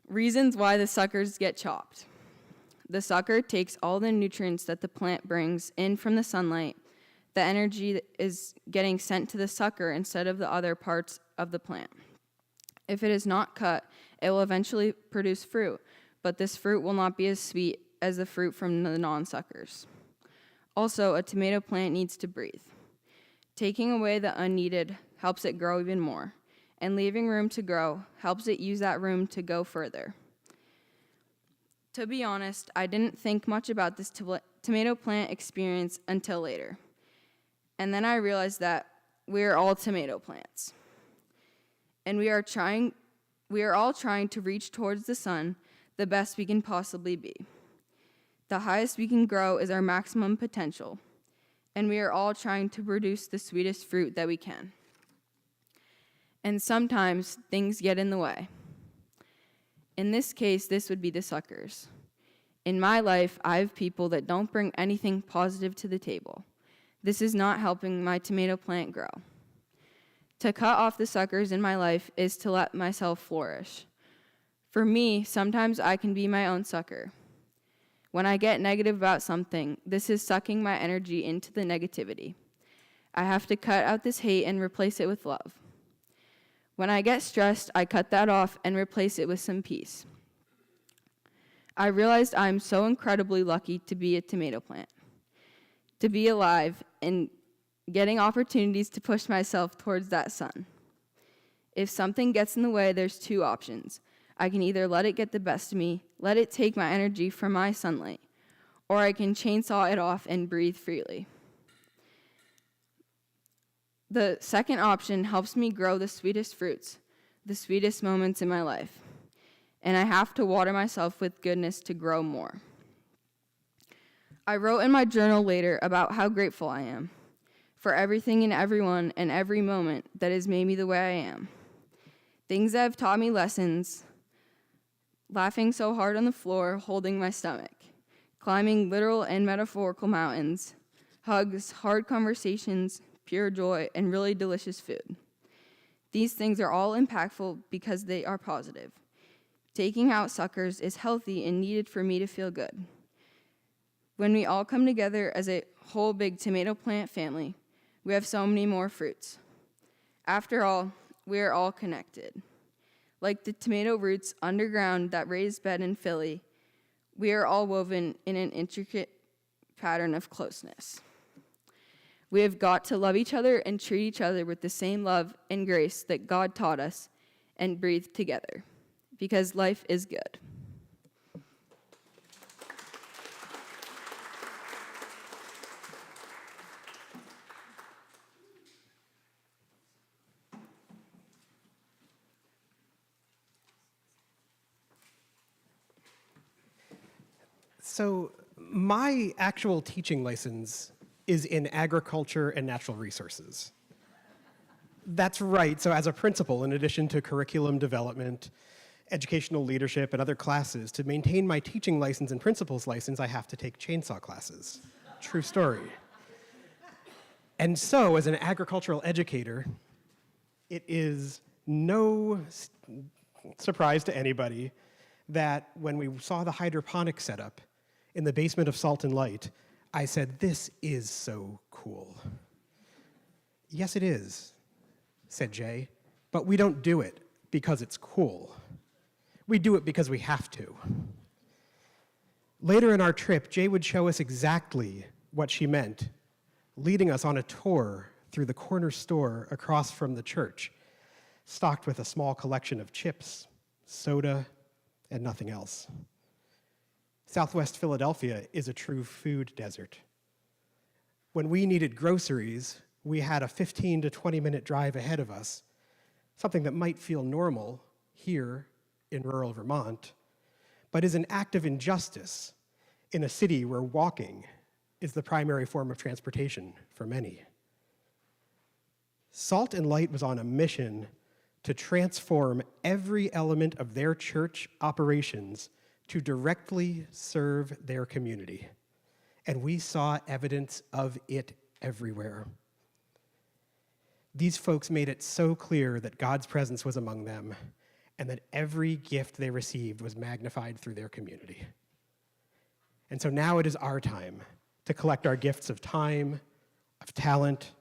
Reasons why the suckers get chopped. The sucker takes all the nutrients that the plant brings in from the sunlight. The energy is getting sent to the sucker instead of the other parts of the plant. If it is not cut, it will eventually produce fruit, but this fruit will not be as sweet as the fruit from the non-suckers. Also, a tomato plant needs to breathe. Taking away the unneeded helps it grow even more, and leaving room to grow helps it use that room to go further. To be honest, I didn't think much about this tomato plant experience until later. And then I realized that we are all tomato plants. And we are all trying to reach towards the sun the best we can possibly be. The highest we can grow is our maximum potential. and we are all trying to produce the sweetest fruit that we can. And sometimes things get in the way. In this case, this would be the suckers. In my life, I have people that don't bring anything positive to the table. This is not helping my tomato plant grow. To cut off the suckers in my life is to let myself flourish. For me, sometimes I can be my own sucker. When I get negative about something, this is sucking my energy into the negativity. I have to cut out this hate and replace it with love. When I get stressed, I cut that off and replace it with some peace. I realized I'm so incredibly lucky to be a tomato plant, to be alive and getting opportunities to push myself towards that sun. If something gets in the way, there's two options. I can either let it get the best of me, let it take my energy from my sunlight, or I can chainsaw it off and breathe freely. The second option helps me grow the sweetest fruits, the sweetest moments in my life, and I have to water myself with goodness to grow more. I wrote in my journal later about how grateful I am for everything and everyone and every moment that has made me the way I am. Things that have taught me lessons, laughing so hard on the floor, holding my stomach, climbing literal and metaphorical mountains, hugs, hard conversations, pure joy, and really delicious food. These things are all impactful because they are positive. Taking out suckers is healthy and needed for me to feel good. When we all come together as a whole big tomato plant family, we have so many more fruits. After all, we are all connected. Like the tomato roots underground that raised bed in Philly, we are all woven in an intricate pattern of closeness. We have got to love each other and treat each other with the same love and grace that God taught us and breathe together, because life is good. So my actual teaching license is in agriculture and natural resources. That's right. So as a principal, in addition to curriculum development, educational leadership, and other classes, to maintain my teaching license and principal's license, I have to take chainsaw classes. True story. And so, as an agricultural educator, it is no surprise to anybody that when we saw the hydroponic setup in the basement of Salt and Light, I said, "This is so cool." "Yes, it is," said Jay, "but we don't do it because it's cool. We do it because we have to." Later in our trip, Jay would show us exactly what she meant, leading us on a tour through the corner store across from the church, stocked with a small collection of chips, soda, and nothing else. Southwest Philadelphia is a true food desert. When we needed groceries, we had a 15 to 20-minute drive ahead of us, something that might feel normal here in rural Vermont, but is an act of injustice in a city where walking is the primary form of transportation for many. Salt and Light was on a mission to transform every element of their church operations to directly serve their community. And we saw evidence of it everywhere. These folks made it so clear that God's presence was among them and that every gift they received was magnified through their community. And so now it is our time to collect our gifts of time, of talent,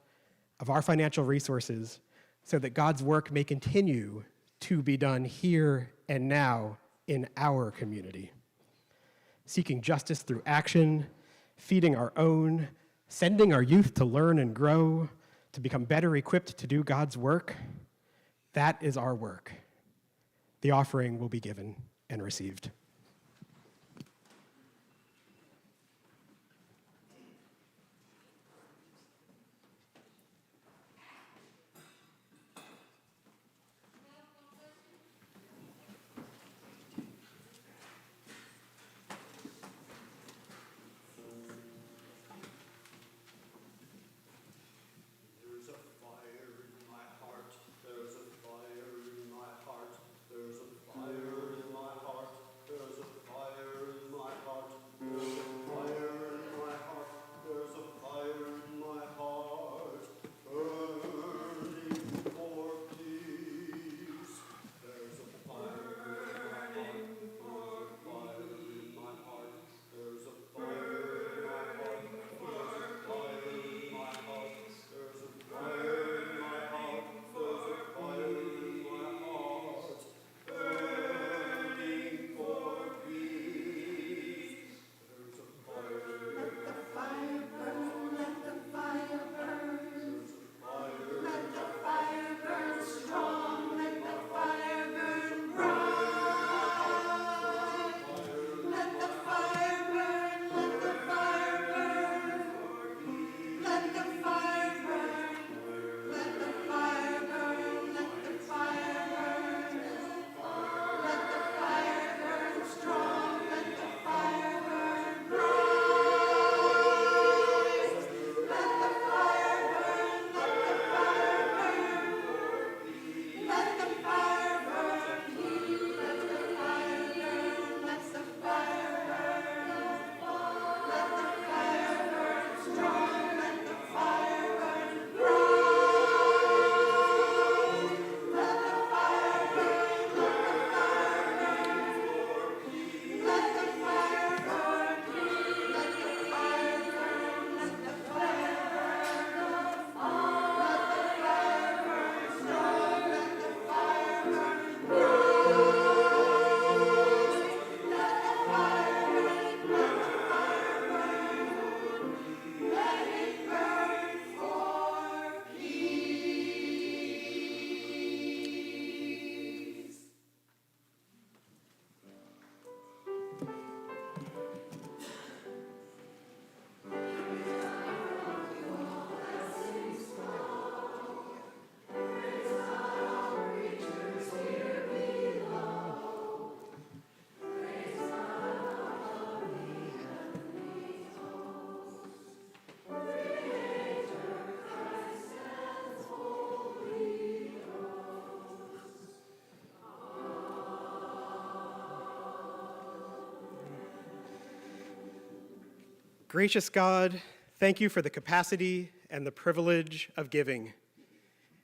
of our financial resources, so that God's work may continue to be done here and now in our community. Seeking justice through action, feeding our own, sending our youth to learn and grow, to become better equipped to do God's work, that is our work. The offering will be given and received. Gracious God, thank you for the capacity and the privilege of giving.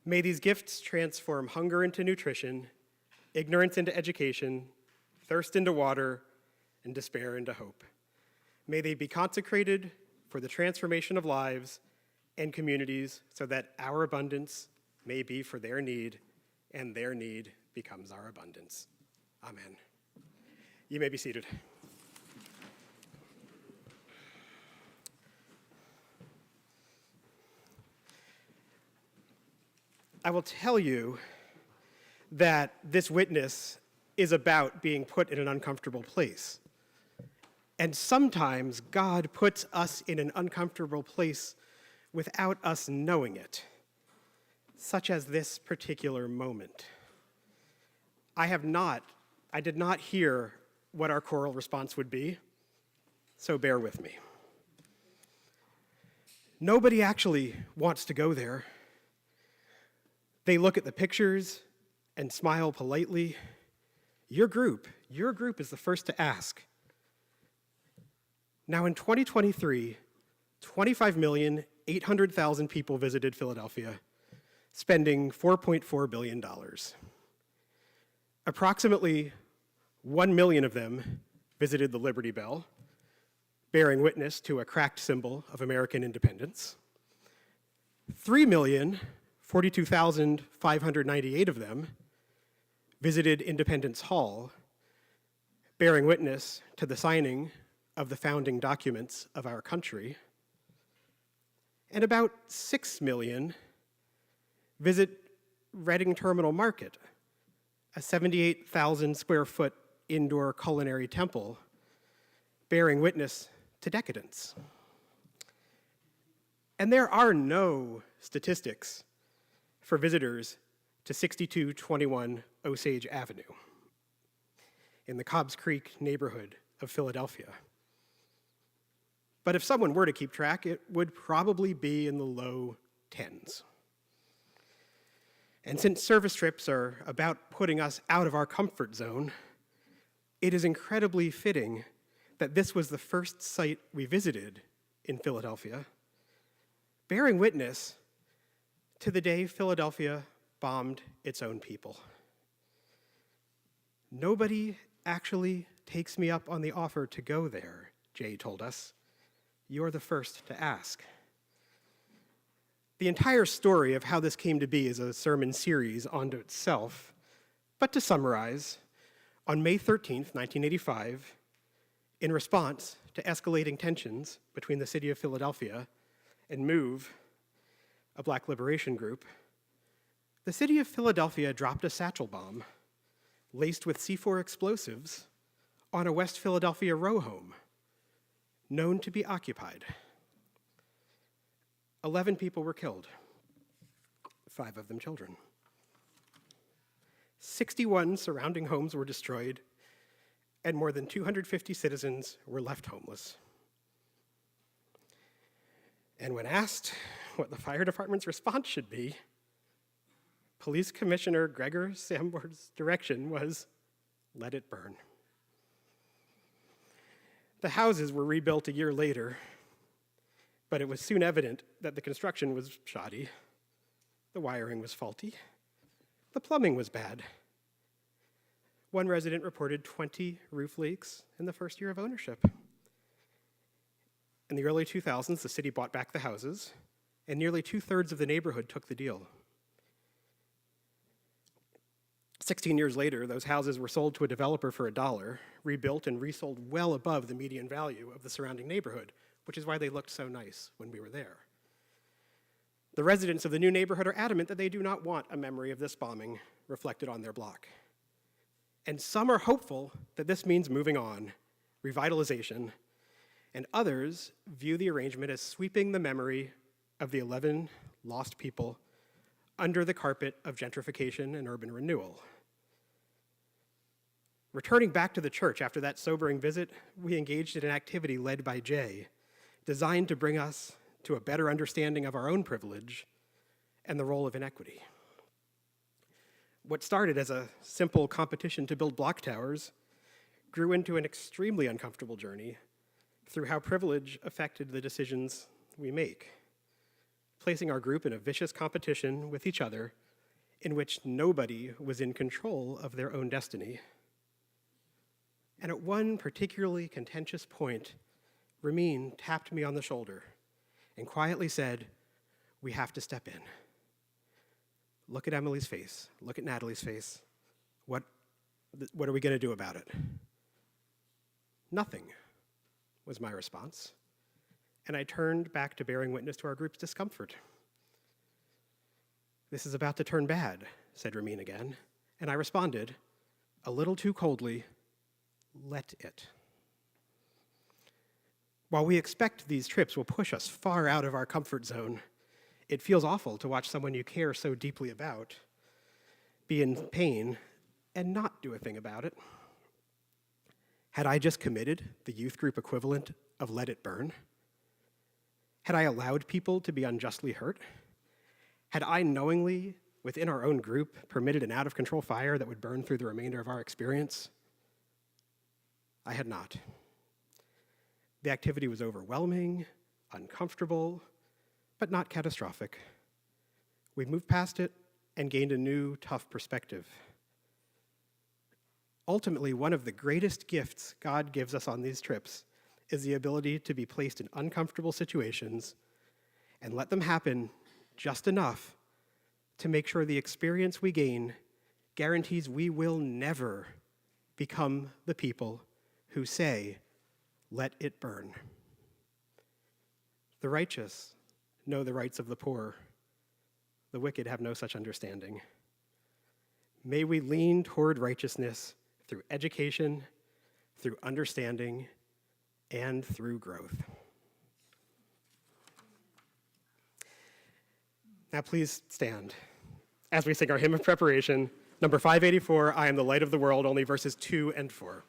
May these gifts transform hunger into nutrition, ignorance into education, thirst into water, and despair into hope. May they be consecrated for the transformation of lives and communities so that our abundance may be for their need, and their need becomes our abundance. Amen. You may be seated. I will tell you that this witness is about being put in an uncomfortable place. And sometimes God puts us in an uncomfortable place without us knowing it, such as this particular moment. I did not hear what our choral response would be, so bear with me. Nobody actually wants to go there. They look at the pictures and smile politely. Your group is the first to ask. Now in 2023, 25,800,000 people visited Philadelphia, spending $4.4 billion. Approximately 1 million of them visited the Liberty Bell, bearing witness to a cracked symbol of American independence. 3,042,598 of them visited Independence Hall, bearing witness to the signing of the founding documents of our country. And about 6 million visit Reading Terminal Market, a 78,000 square foot indoor culinary temple bearing witness to decadence. And there are no statistics for visitors to 6221 Osage Avenue in the Cobbs Creek neighborhood of Philadelphia. But if someone were to keep track, it would probably be in the low tens. And since service trips are about putting us out of our comfort zone, it is incredibly fitting that this was the first site we visited in Philadelphia, bearing witness to the day Philadelphia bombed its own people. Nobody actually takes me up on the offer to go there, Jay told us. You're the first to ask. The entire story of how this came to be is a sermon series unto itself, but to summarize, on May 13th, 1985, in response to escalating tensions between the city of Philadelphia and MOVE, a black liberation group, the city of Philadelphia dropped a satchel bomb laced with C4 explosives on a West Philadelphia row home known to be occupied. 11 people were killed, 5 of them children. 61 surrounding homes were destroyed, and more than 250 citizens were left homeless. And when asked what the fire department's response should be, Police Commissioner Gregor Sambour's direction was, let it burn. The houses were rebuilt a year later, but it was soon evident that the construction was shoddy, the wiring was faulty, the plumbing was bad. One resident reported 20 roof leaks in the first year of ownership. In the early 2000s, the city bought back the houses, and nearly 2/3 of the neighborhood took the deal. 16 years later, those houses were sold to a developer for $1, rebuilt and resold well above the median value of the surrounding neighborhood, which is why they looked so nice when we were there. The residents of the new neighborhood are adamant that they do not want a memory of this bombing reflected on their block. And some are hopeful that this means moving on, revitalization, and others view the arrangement as sweeping the memory of the 11 lost people under the carpet of gentrification and urban renewal. Returning back to the church after that sobering visit, we engaged in an activity led by Jay, designed to bring us to a better understanding of our own privilege and the role of inequity. What started as a simple competition to build block towers grew into an extremely uncomfortable journey through how privilege affected the decisions we make, placing our group in a vicious competition with each other in which nobody was in control of their own destiny. And at one particularly contentious point, Ramin tapped me on the shoulder and quietly said, "We have to step in. Look at Emily's face. Look at Natalie's face. What are we going to do about it?" "Nothing," was my response. And I turned back to bearing witness to our group's discomfort. "This is about to turn bad," said Ramin again. And I responded, a little too coldly, "Let it." While we expect these trips will push us far out of our comfort zone, it feels awful to watch someone you care so deeply about be in pain and not do a thing about it. Had I just committed the youth group equivalent of let it burn? Had I allowed people to be unjustly hurt? Had I knowingly, within our own group, permitted an out-of-control fire that would burn through the remainder of our experience? I had not. The activity was overwhelming, uncomfortable, but not catastrophic. We moved past it and gained a new, tough perspective. Ultimately, one of the greatest gifts God gives us on these trips is the ability to be placed in uncomfortable situations and let them happen just enough to make sure the experience we gain guarantees we will never become the people who say, "Let it burn." The righteous know the rights of the poor. The wicked have no such understanding. May we lean toward righteousness through education, through understanding, and through growth. Now please stand as we sing our hymn of preparation, number 584, "I Am the Light of the World," only verses 2 and 4.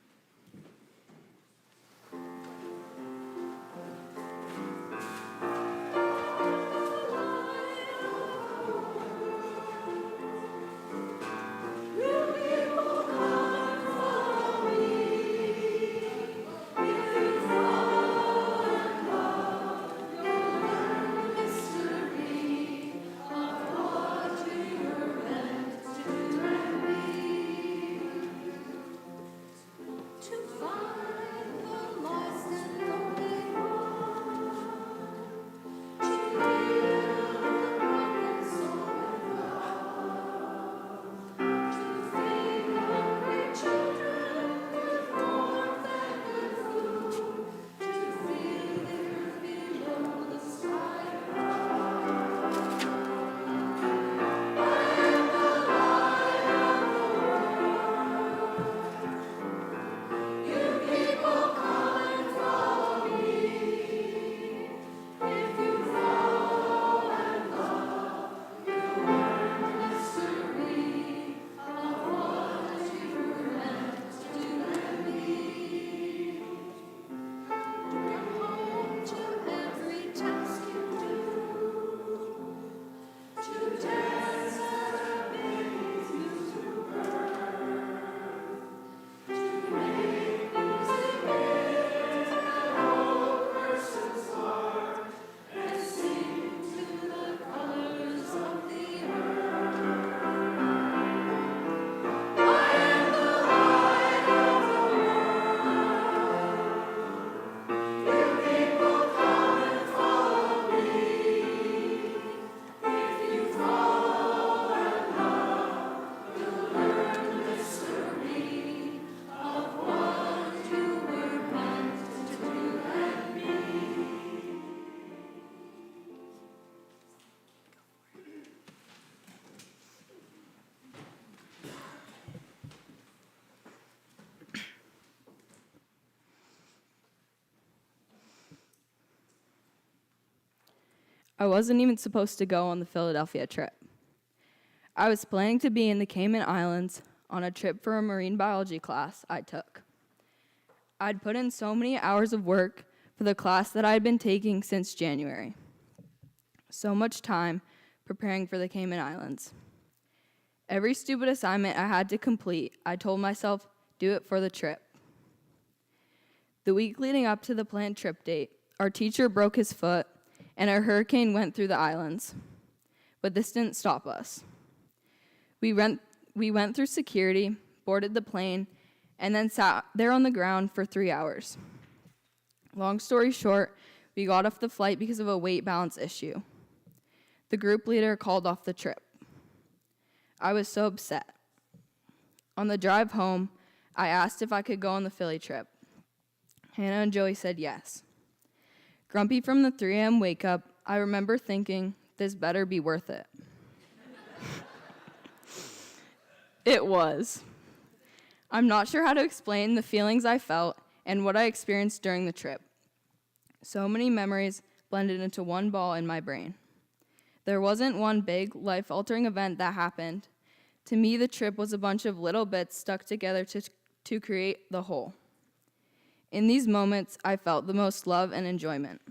I wasn't even supposed to go on the Philadelphia trip. I was planning to be in the Cayman Islands on a trip for a marine biology class I took. I'd put in so many hours of work for the class that I'd been taking since January. So much time preparing for the Cayman Islands. Every stupid assignment I had to complete, I told myself, do it for the trip. The week leading up to the planned trip date, our teacher broke his foot and a hurricane went through the islands. But this didn't stop us. We went through security, boarded the plane, and then sat there on the ground for 3 hours. Long story short, we got off the flight because of a weight balance issue. The group leader called off the trip. I was so upset. On the drive home, I asked if I could go on the Philly trip. Hannah and Joey said yes. Grumpy from the 3 a.m. wake up, I remember thinking, this better be worth it. It was. I'm not sure how to explain the feelings I felt and what I experienced during the trip. So many memories blended into one ball in my brain. There wasn't one big, life-altering event that happened. To me, the trip was a bunch of little bits stuck together to create the whole. In these moments, I felt the most love and enjoyment.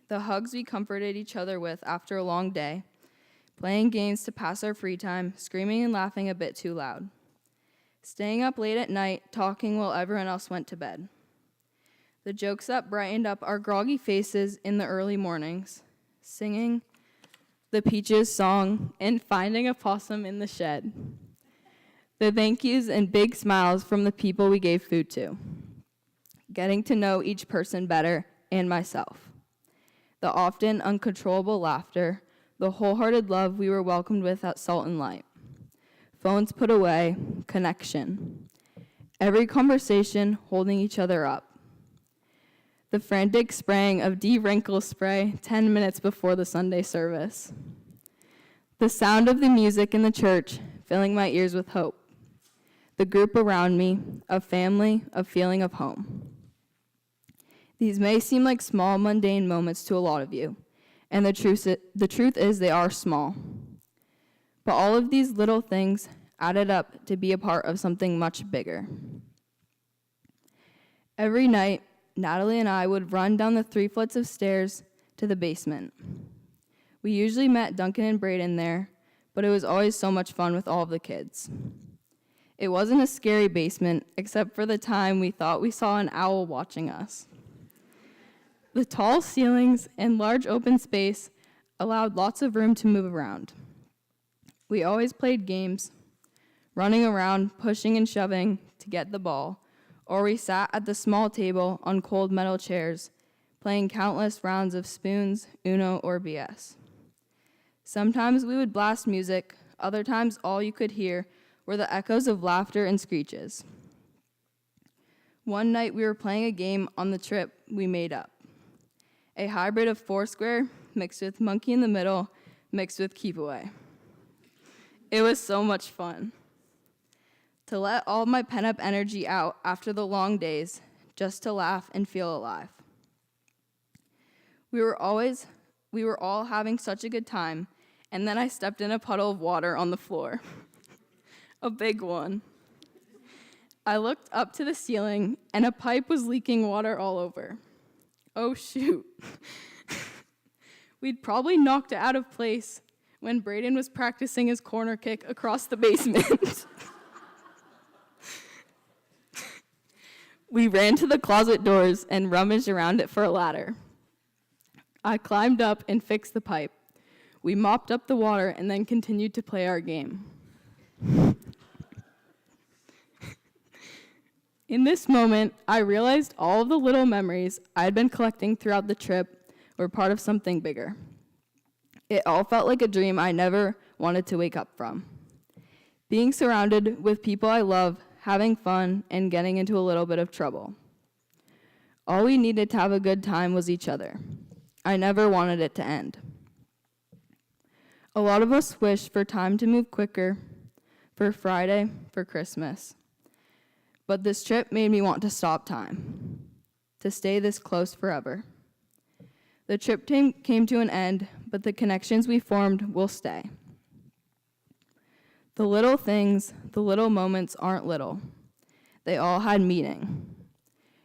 The hugs we comforted each other with after a long day, playing games to pass our free time, screaming and laughing a bit too loud, staying up late at night, talking while everyone else went to bed, the jokes that brightened up our groggy faces in the early mornings, singing the Peaches song and finding a possum in the shed, the thank yous and big smiles from the people we gave food to, getting to know each person better and myself, the often uncontrollable laughter, the wholehearted love we were welcomed with at Salt and Light, phones put away, connection, every conversation holding each other up, the frantic spraying of de-wrinkle spray 10 minutes before the Sunday service, the sound of the music in the church filling my ears with hope, the group around me, a family, a feeling of home. These may seem like small, mundane moments to a lot of you, and the truth is they are small. But all of these little things added up to be a part of something much bigger. Every night, Natalie and I would run down the 3 flights of stairs to the basement. We usually met Duncan and Braden there, but it was always so much fun with all of the kids. It wasn't a scary basement, except for the time we thought we saw an owl watching us. The tall ceilings and large open space allowed lots of room to move around. We always played games, running around, pushing and shoving to get the ball, or we sat at the small table on cold metal chairs, playing countless rounds of spoons, Uno, or BS. Sometimes we would blast music, other times all you could hear were the echoes of laughter and screeches. One night we were playing a game on the trip we made up. A hybrid of Foursquare mixed with Monkey in the Middle mixed with Keep Away. It was so much fun. To let all my pent-up energy out after the long days, just to laugh and feel alive. We were all having such a good time, and then I stepped in a puddle of water on the floor. A big one. I looked up to the ceiling, and a pipe was leaking water all over. Oh, shoot. We'd probably knocked it out of place when Braden was practicing his corner kick across the basement. We ran to the closet doors and rummaged around it for a ladder. I climbed up and fixed the pipe. We mopped up the water and then continued to play our game. In this moment, I realized all of the little memories I had been collecting throughout the trip were part of something bigger. It all felt like a dream I never wanted to wake up from. Being surrounded with people I love, having fun, and getting into a little bit of trouble. All we needed to have a good time was each other. I never wanted it to end. A lot of us wish for time to move quicker, for Friday, for Christmas. But this trip made me want to stop time, to stay this close forever. The trip came to an end, but the connections we formed will stay. The little things, the little moments aren't little. They all had meaning.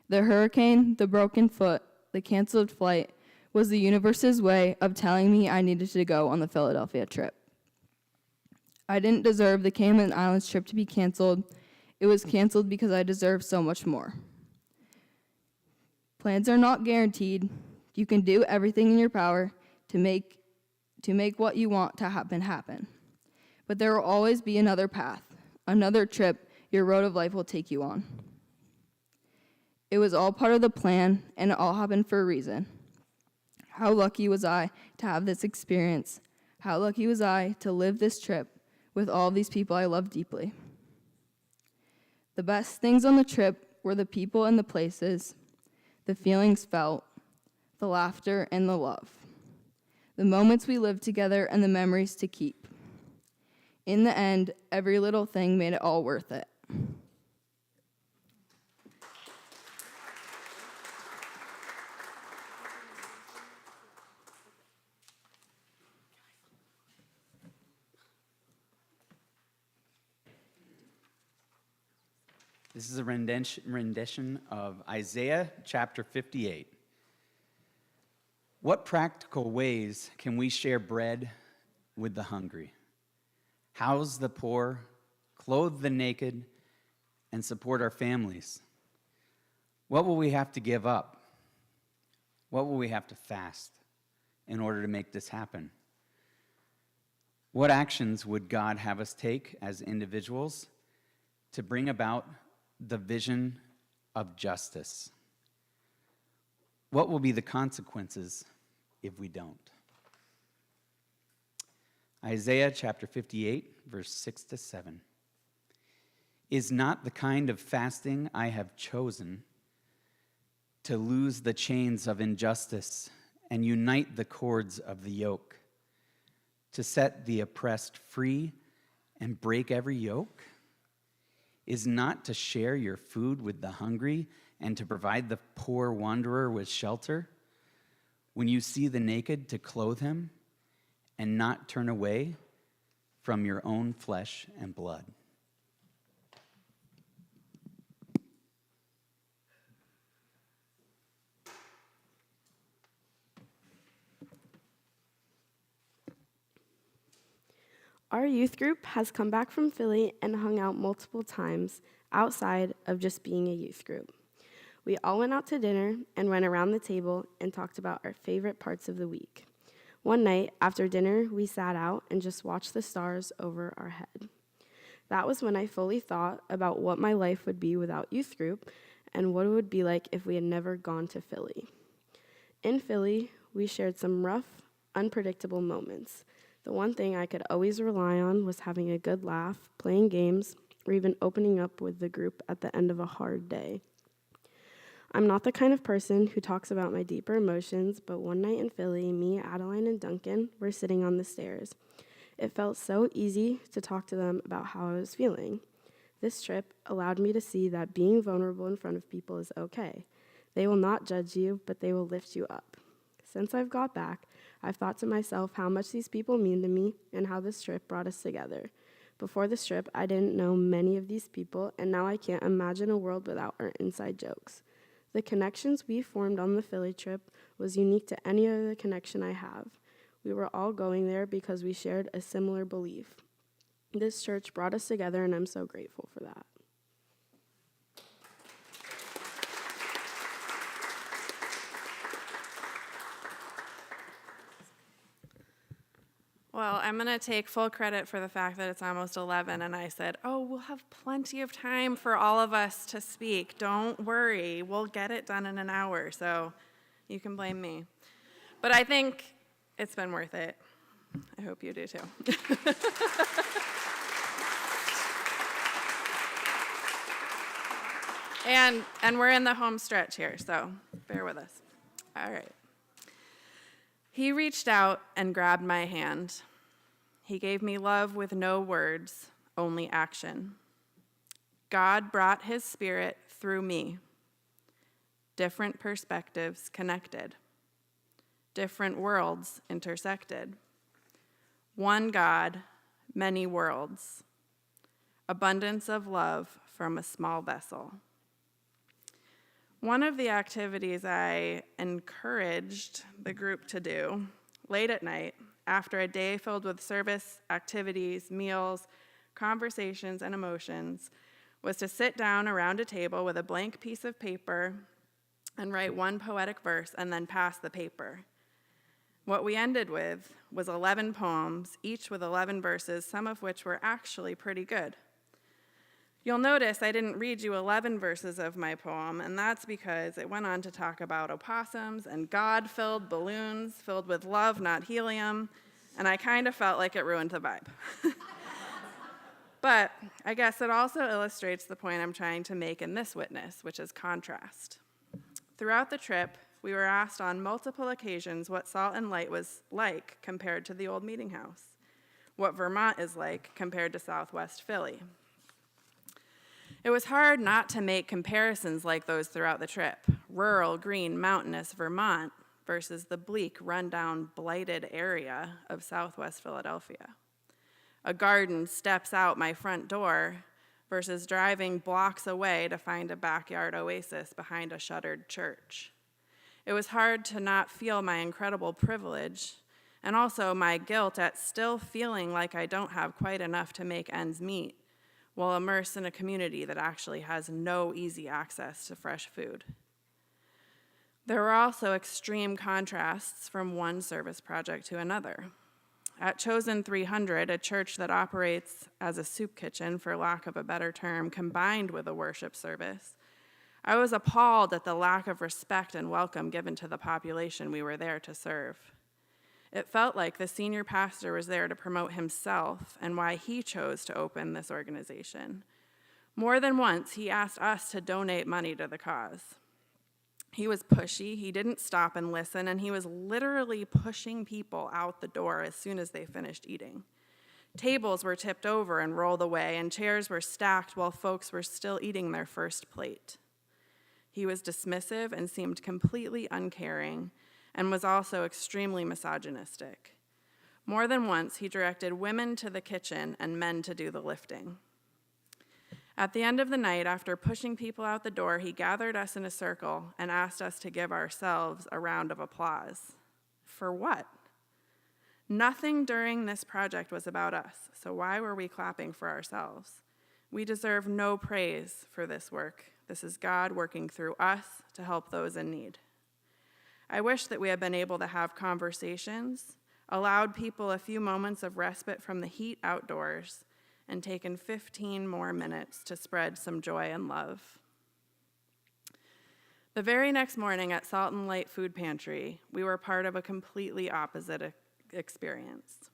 The hurricane, the broken foot, the canceled flight was the universe's way of telling me I needed to go on the Philadelphia trip. I didn't deserve the Cayman Islands trip to be canceled. It was canceled because I deserve so much more. Plans are not guaranteed. You can do everything in your power to make what you want to happen. But there will always be another path, another trip your road of life will take you on. It was all part of the plan, and it all happened for a reason. How lucky was I to have this experience? How lucky was I to live this trip with all these people I love deeply? The best things on the trip were the people and the places, the feelings felt, the laughter and the love, the moments we lived together and the memories to keep. In the end, every little thing made it all worth it. This is a rendition of Isaiah chapter 58. What practical ways can we share bread with the hungry, house the poor, clothe the naked, and support our families? What will we have to give up? What will we have to fast in order to make this happen? What actions would God have us take as individuals to bring about the vision of justice? What will be the consequences if we don't? Isaiah chapter 58, verse 6 to 7. Is not the kind of fasting I have chosen to loose the chains of injustice and unite the cords of the yoke, to set the oppressed free and break every yoke? Is not to share your food with the hungry and to provide the poor wanderer with shelter? When you see the naked, to clothe him and not turn away from your own flesh and blood. Our youth group has come back from Philly and hung out multiple times outside of just being a youth group. We all went out to dinner and went around the table and talked about our favorite parts of the week. One night after dinner, we sat out and just watched the stars over our head. That was when I fully thought about what my life would be without youth group and what it would be like if we had never gone to Philly. In Philly, we shared some rough, unpredictable moments. The one thing I could always rely on was having a good laugh, playing games, or even opening up with the group at the end of a hard day. I'm not the kind of person who talks about my deeper emotions, but one night in Philly, me, Adeline, and Duncan were sitting on the stairs. It felt so easy to talk to them about how I was feeling. This trip allowed me to see that being vulnerable in front of people is okay. They will not judge you, but they will lift you up. Since I've got back, I've thought to myself how much these people mean to me and how this trip brought us together. Before this trip, I didn't know many of these people, and now I can't imagine a world without our inside jokes. The connections we formed on the Philly trip was unique to any other connection I have. We were all going there because we shared a similar belief. This church brought us together, and I'm so grateful for that. Well, I'm going to take full credit for the fact that it's almost 11, and I said, oh, we'll have plenty of time for all of us to speak. Don't worry, we'll get it done in an hour, so you can blame me. But I think it's been worth it. I hope you do too. And we're in the home stretch here, so bear with us. All right. He reached out and grabbed my hand. He gave me love with no words, only action. God brought his spirit through me. Different perspectives connected. Different worlds intersected. One God, many worlds. Abundance of love from a small vessel. One of the activities I encouraged the group to do late at night, after a day filled with service, activities, meals, conversations, and emotions, was to sit down around a table with a blank piece of paper and write one poetic verse and then pass the paper. What we ended with was 11 poems, each with 11 verses, some of which were actually pretty good. You'll notice I didn't read you 11 verses of my poem, and that's because it went on to talk about opossums and God-filled balloons filled with love, not helium, and I kind of felt like it ruined the vibe. But I guess it also illustrates the point I'm trying to make in this witness, which is contrast. Throughout the trip, we were asked on multiple occasions what Salt and Light was like compared to the old meeting house, what Vermont is like compared to Southwest Philly. It was hard not to make comparisons like those throughout the trip. Rural, green, mountainous Vermont versus the bleak, rundown, blighted area of Southwest Philadelphia. A garden steps out my front door versus driving blocks away to find a backyard oasis behind a shuttered church. It was hard to not feel my incredible privilege and also my guilt at still feeling like I don't have quite enough to make ends meet while immersed in a community that actually has no easy access to fresh food. There were also extreme contrasts from one service project to another. At Chosen 300, a church that operates as a soup kitchen, for lack of a better term, combined with a worship service, I was appalled at the lack of respect and welcome given to the population we were there to serve. It felt like the senior pastor was there to promote himself and why he chose to open this organization. More than once, he asked us to donate money to the cause. He was pushy, he didn't stop and listen, and he was literally pushing people out the door as soon as they finished eating. Tables were tipped over and rolled away, and chairs were stacked while folks were still eating their first plate. He was dismissive and seemed completely uncaring, and was also extremely misogynistic. More than once, he directed women to the kitchen and men to do the lifting. At the end of the night, after pushing people out the door, he gathered us in a circle and asked us to give ourselves a round of applause. For what? Nothing during this project was about us, so why were we clapping for ourselves? We deserve no praise for this work. This is God working through us to help those in need. I wish that we had been able to have conversations, allowed people a few moments of respite from the heat outdoors, and taken 15 more minutes to spread some joy and love. The very next morning at Salt and Light Food Pantry, we were part of a completely opposite experience.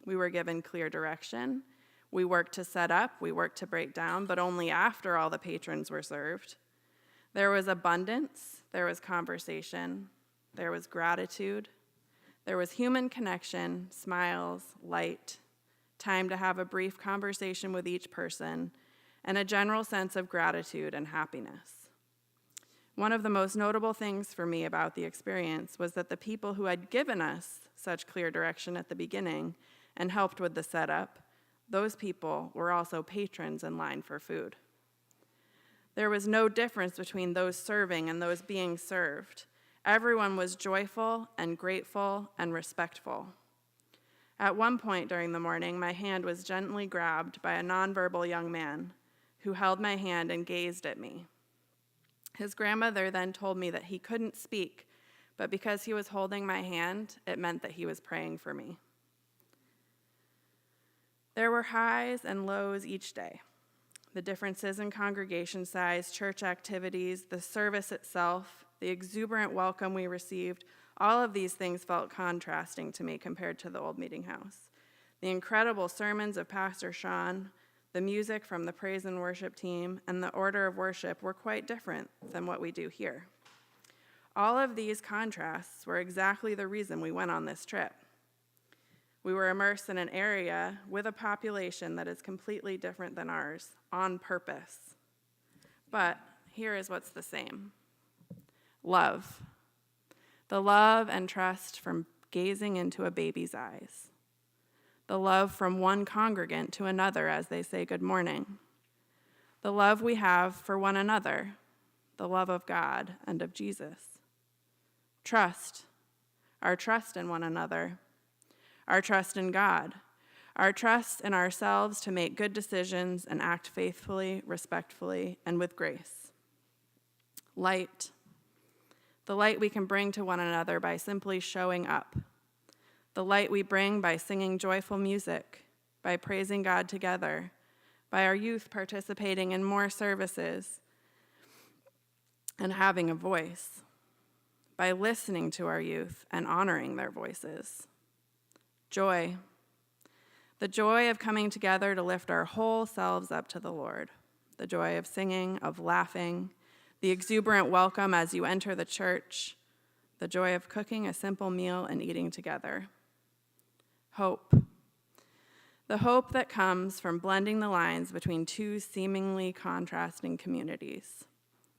We were given clear direction. We worked to set up, we worked to break down, but only after all the patrons were served. There was abundance, there was conversation, there was gratitude, there was human connection, smiles, light, time to have a brief conversation with each person, and a general sense of gratitude and happiness. One of the most notable things for me about the experience was that the people who had given us such clear direction at the beginning and helped with the setup, those people were also patrons in line for food. There was no difference between those serving and those being served. Everyone was joyful and grateful and respectful. At one point during the morning, my hand was gently grabbed by a nonverbal young man who held my hand and gazed at me. His grandmother then told me that he couldn't speak, but because he was holding my hand, it meant that he was praying for me. There were highs and lows each day. The differences in congregation size, church activities, the service itself, the exuberant welcome we received, all of these things felt contrasting to me compared to the old meeting house. The incredible sermons of Pastor Sean, the music from the praise and worship team, and the order of worship were quite different than what we do here. All of these contrasts were exactly the reason we went on this trip. We were immersed in an area with a population that is completely different than ours, on purpose. But here is what's the same. Love. The love and trust from gazing into a baby's eyes. The love from one congregant to another as they say good morning. The love we have for one another. The love of God and of Jesus. Trust. Our trust in one another. Our trust in God, our trust in ourselves to make good decisions and act faithfully, respectfully, and with grace. Light. the light we can bring to one another by simply showing up, the light we bring by singing joyful music, by praising God together, by our youth participating in more services and having a voice, by listening to our youth and honoring their voices. Joy, the joy of coming together to lift our whole selves up to the Lord, the joy of singing, of laughing, the exuberant welcome as you enter the church, the joy of cooking a simple meal and eating together. Hope, the hope that comes from blending the lines between two seemingly contrasting communities,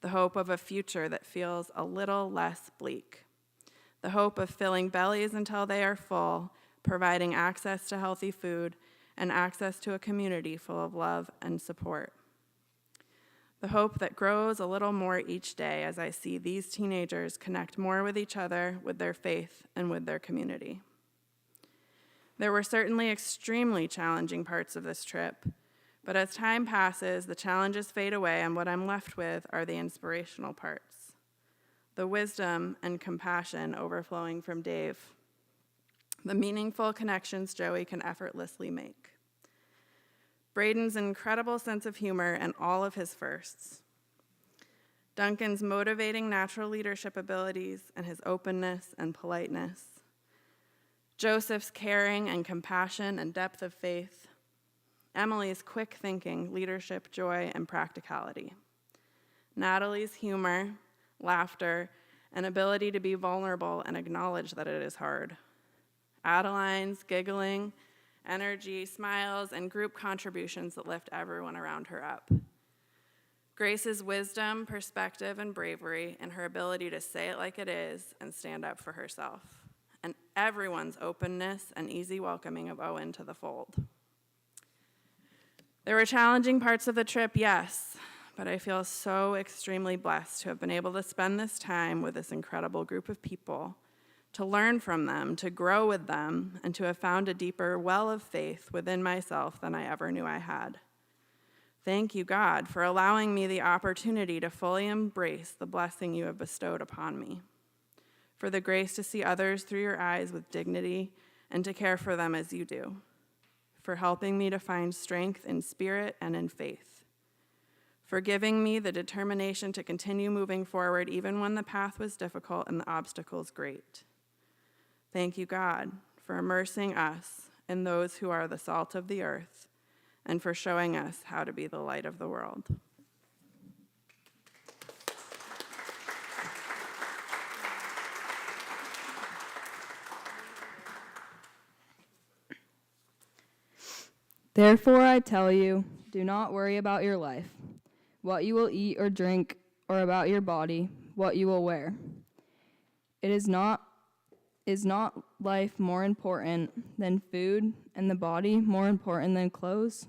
the hope of a future that feels a little less bleak, the hope of filling bellies until they are full, providing access to healthy food and access to a community full of love and support. The hope that grows a little more each day as I see these teenagers connect more with each other, with their faith, and with their community. There were certainly extremely challenging parts of this trip, but as time passes, the challenges fade away, and what I'm left with are the inspirational parts, the wisdom and compassion overflowing from Dave, the meaningful connections Joey can effortlessly make, Braden's incredible sense of humor and all of his firsts, Duncan's motivating natural leadership abilities and his openness and politeness, Joseph's caring and compassion and depth of faith, Emily's quick thinking, leadership, joy, and practicality, Natalie's humor, laughter, and ability to be vulnerable and acknowledge that it is hard, Adeline's giggling, energy, smiles, and group contributions that lift everyone around her up. Grace's wisdom, perspective, and bravery, and her ability to say it like it is and stand up for herself. And everyone's openness and easy welcoming of Owen to the fold. There were challenging parts of the trip, yes, but I feel so extremely blessed to have been able to spend this time with this incredible group of people, to learn from them, to grow with them, and to have found a deeper well of faith within myself than I ever knew I had. Thank you, God, for allowing me the opportunity to fully embrace the blessing you have bestowed upon me, for the grace to see others through your eyes with dignity and to care for them as you do, for helping me to find strength in spirit and in faith, for giving me the determination to continue moving forward even when the path was difficult and the obstacles great. Thank you, God, for immersing us in those who are the salt of the earth and for showing us how to be the light of the world. Therefore, I tell you, do not worry about your life, what you will eat or drink, or about your body, what you will wear. Is not life more important than food, and the body more important than clothes?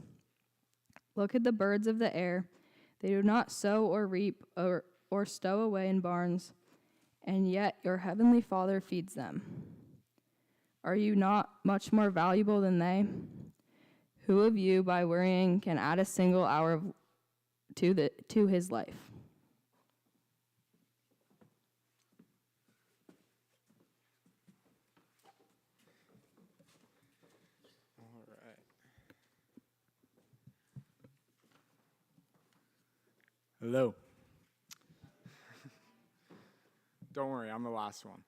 Look at the birds of the air. They do not sow or reap or stow away in barns, and yet your heavenly Father feeds them. Are you not much more valuable than they? Who of you, by worrying, can add a single hour to his life? All right. Hello. Don't worry, I'm the last one.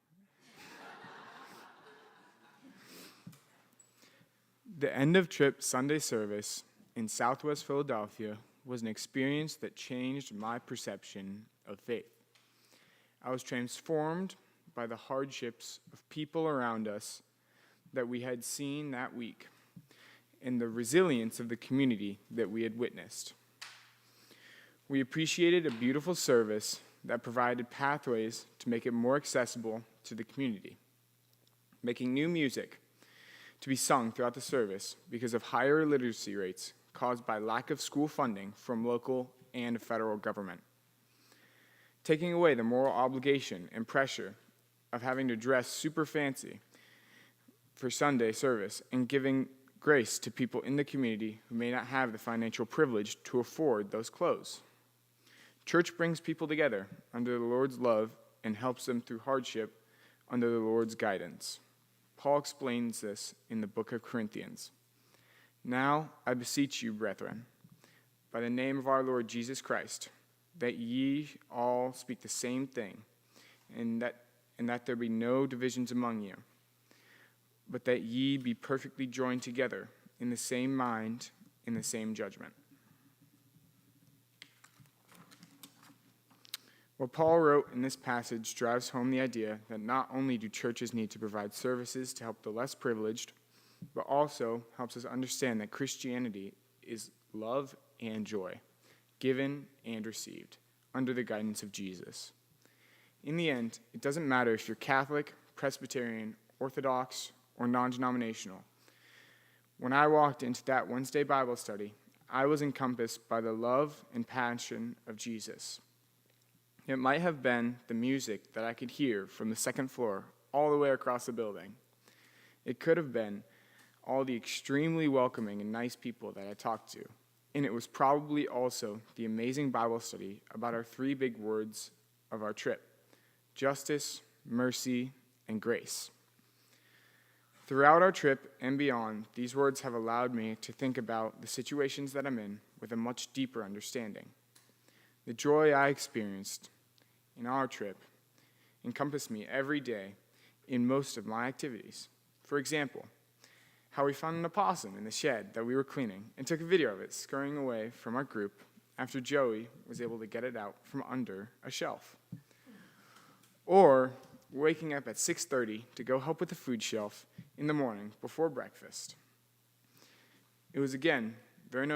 The end of trip Sunday service in Southwest Philadelphia was an experience that changed my perception of faith. I was transformed by the hardships of people around us that we had seen that week and the resilience of the community that we had witnessed. We appreciated a beautiful service that provided pathways to make it more accessible to the community, making new music to be sung throughout the service because of higher literacy rates caused by lack of school funding from local and federal government, taking away the moral obligation and pressure of having to dress super fancy for Sunday service and giving grace to people in the community who may not have the financial privilege to afford those clothes. Church brings people together under the Lord's love and helps them through hardship under the Lord's guidance. Paul explains this in the book of Corinthians. Now I beseech you, brethren, by the name of our Lord Jesus Christ, that ye all speak the same thing, and that there be no divisions among you, but that ye be perfectly joined together in the same mind, in the same judgment. What Paul wrote in this passage drives home the idea that not only do churches need to provide services to help the less privileged, but also helps us understand that Christianity is love and joy, given and received, under the guidance of Jesus. In the end, it doesn't matter if you're Catholic, Presbyterian, Orthodox, or non-denominational. When I walked into that Wednesday Bible study, I was encompassed by the love and passion of Jesus. It might have been the music that I could hear from the second floor all the way across the building. It could have been all the extremely welcoming and nice people that I talked to. And it was probably also the amazing Bible study about our three big words of our trip: justice, mercy, and grace. Throughout our trip and beyond, these words have allowed me to think about the situations that I'm in with a much deeper understanding. The joy I experienced in our trip encompassed me every day in most of my activities. For example, how we found an opossum in the shed that we were cleaning and took a video of it scurrying away from our group after Joey was able to get it out from under a shelf. Or waking up at 6:30 to go help with the food shelf in the morning before breakfast. It was again very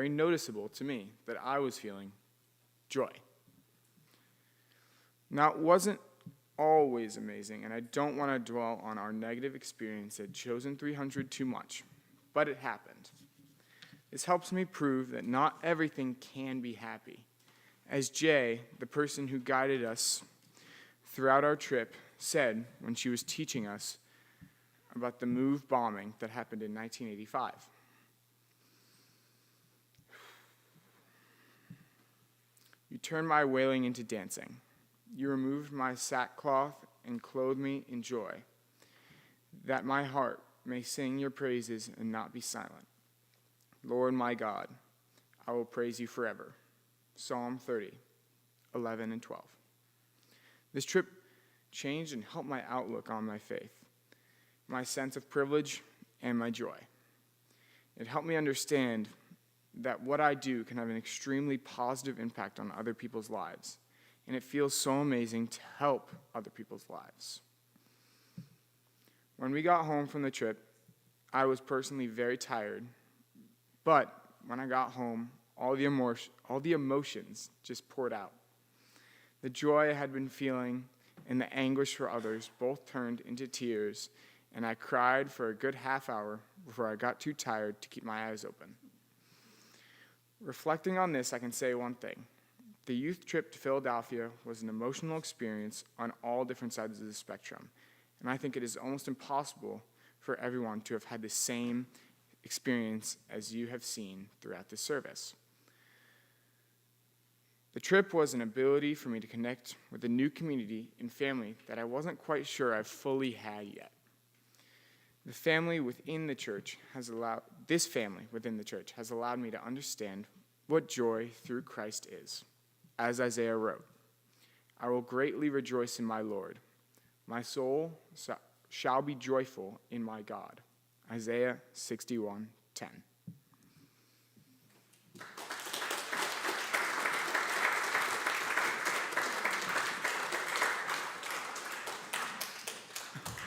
noticeable to me that I was feeling joy. Now, it wasn't always amazing, and I don't want to dwell on our negative experience at Chosen 300 too much, but it happened. This helps me prove that not everything can be happy. As Jay, the person who guided us throughout our trip, said when she was teaching us about the MOVE bombing that happened in 1985. You turned my wailing into dancing. You removed my sackcloth and clothed me in joy, that my heart may sing your praises and not be silent. Lord my God, I will praise you forever. Psalm 30, 11 and 12. This trip changed and helped my outlook on my faith, my sense of privilege, and my joy. It helped me understand that what I do can have an extremely positive impact on other people's lives, and it feels so amazing to help other people's lives. When we got home from the trip, I was personally very tired, but when I got home, all the emotions just poured out. The joy I had been feeling and the anguish for others both turned into tears, and I cried for a good half hour before I got too tired to keep my eyes open. Reflecting on this, I can say one thing. The youth trip to Philadelphia was an emotional experience on all different sides of the spectrum, and I think it is almost impossible for everyone to have had the same experience as you have seen throughout this service. The trip was an ability for me to connect with a new community and family that I wasn't quite sure I fully had yet. This family within the church has allowed me to understand what joy through Christ is. As Isaiah wrote, I will greatly rejoice in my Lord. My soul shall be joyful in my God. Isaiah 61:10.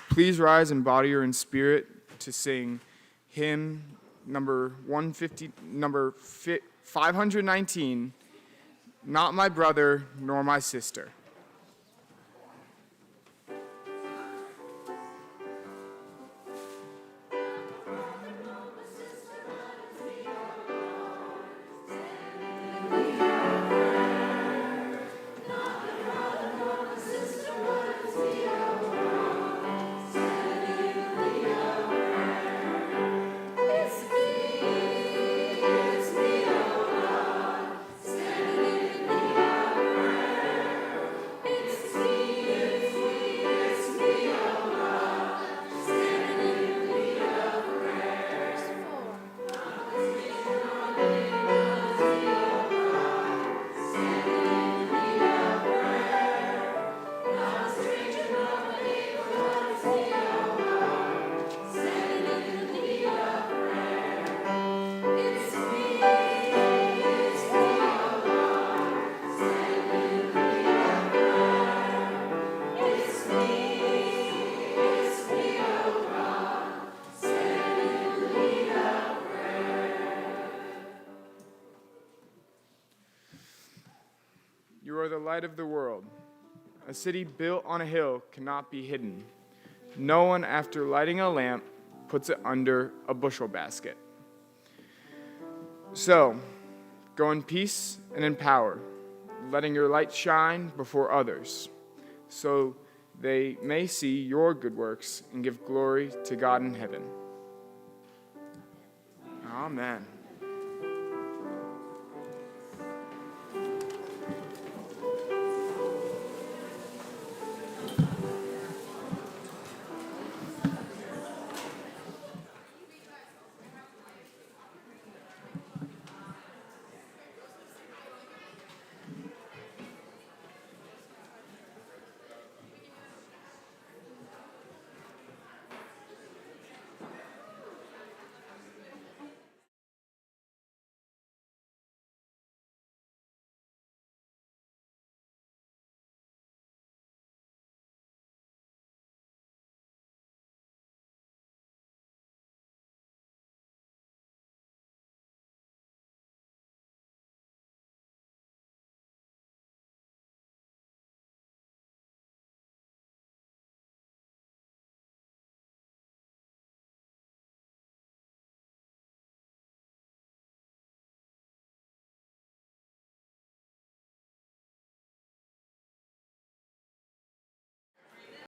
Please rise in body or in spirit to sing hymn number 519, Not My Brother Nor My Sister. are the light of the world. A city built on a hill cannot be hidden. No one, after lighting a lamp, puts it under a bushel basket. So, go in peace and in power, letting your light shine before others, so they may see your good works and give glory to God in heaven. Amen.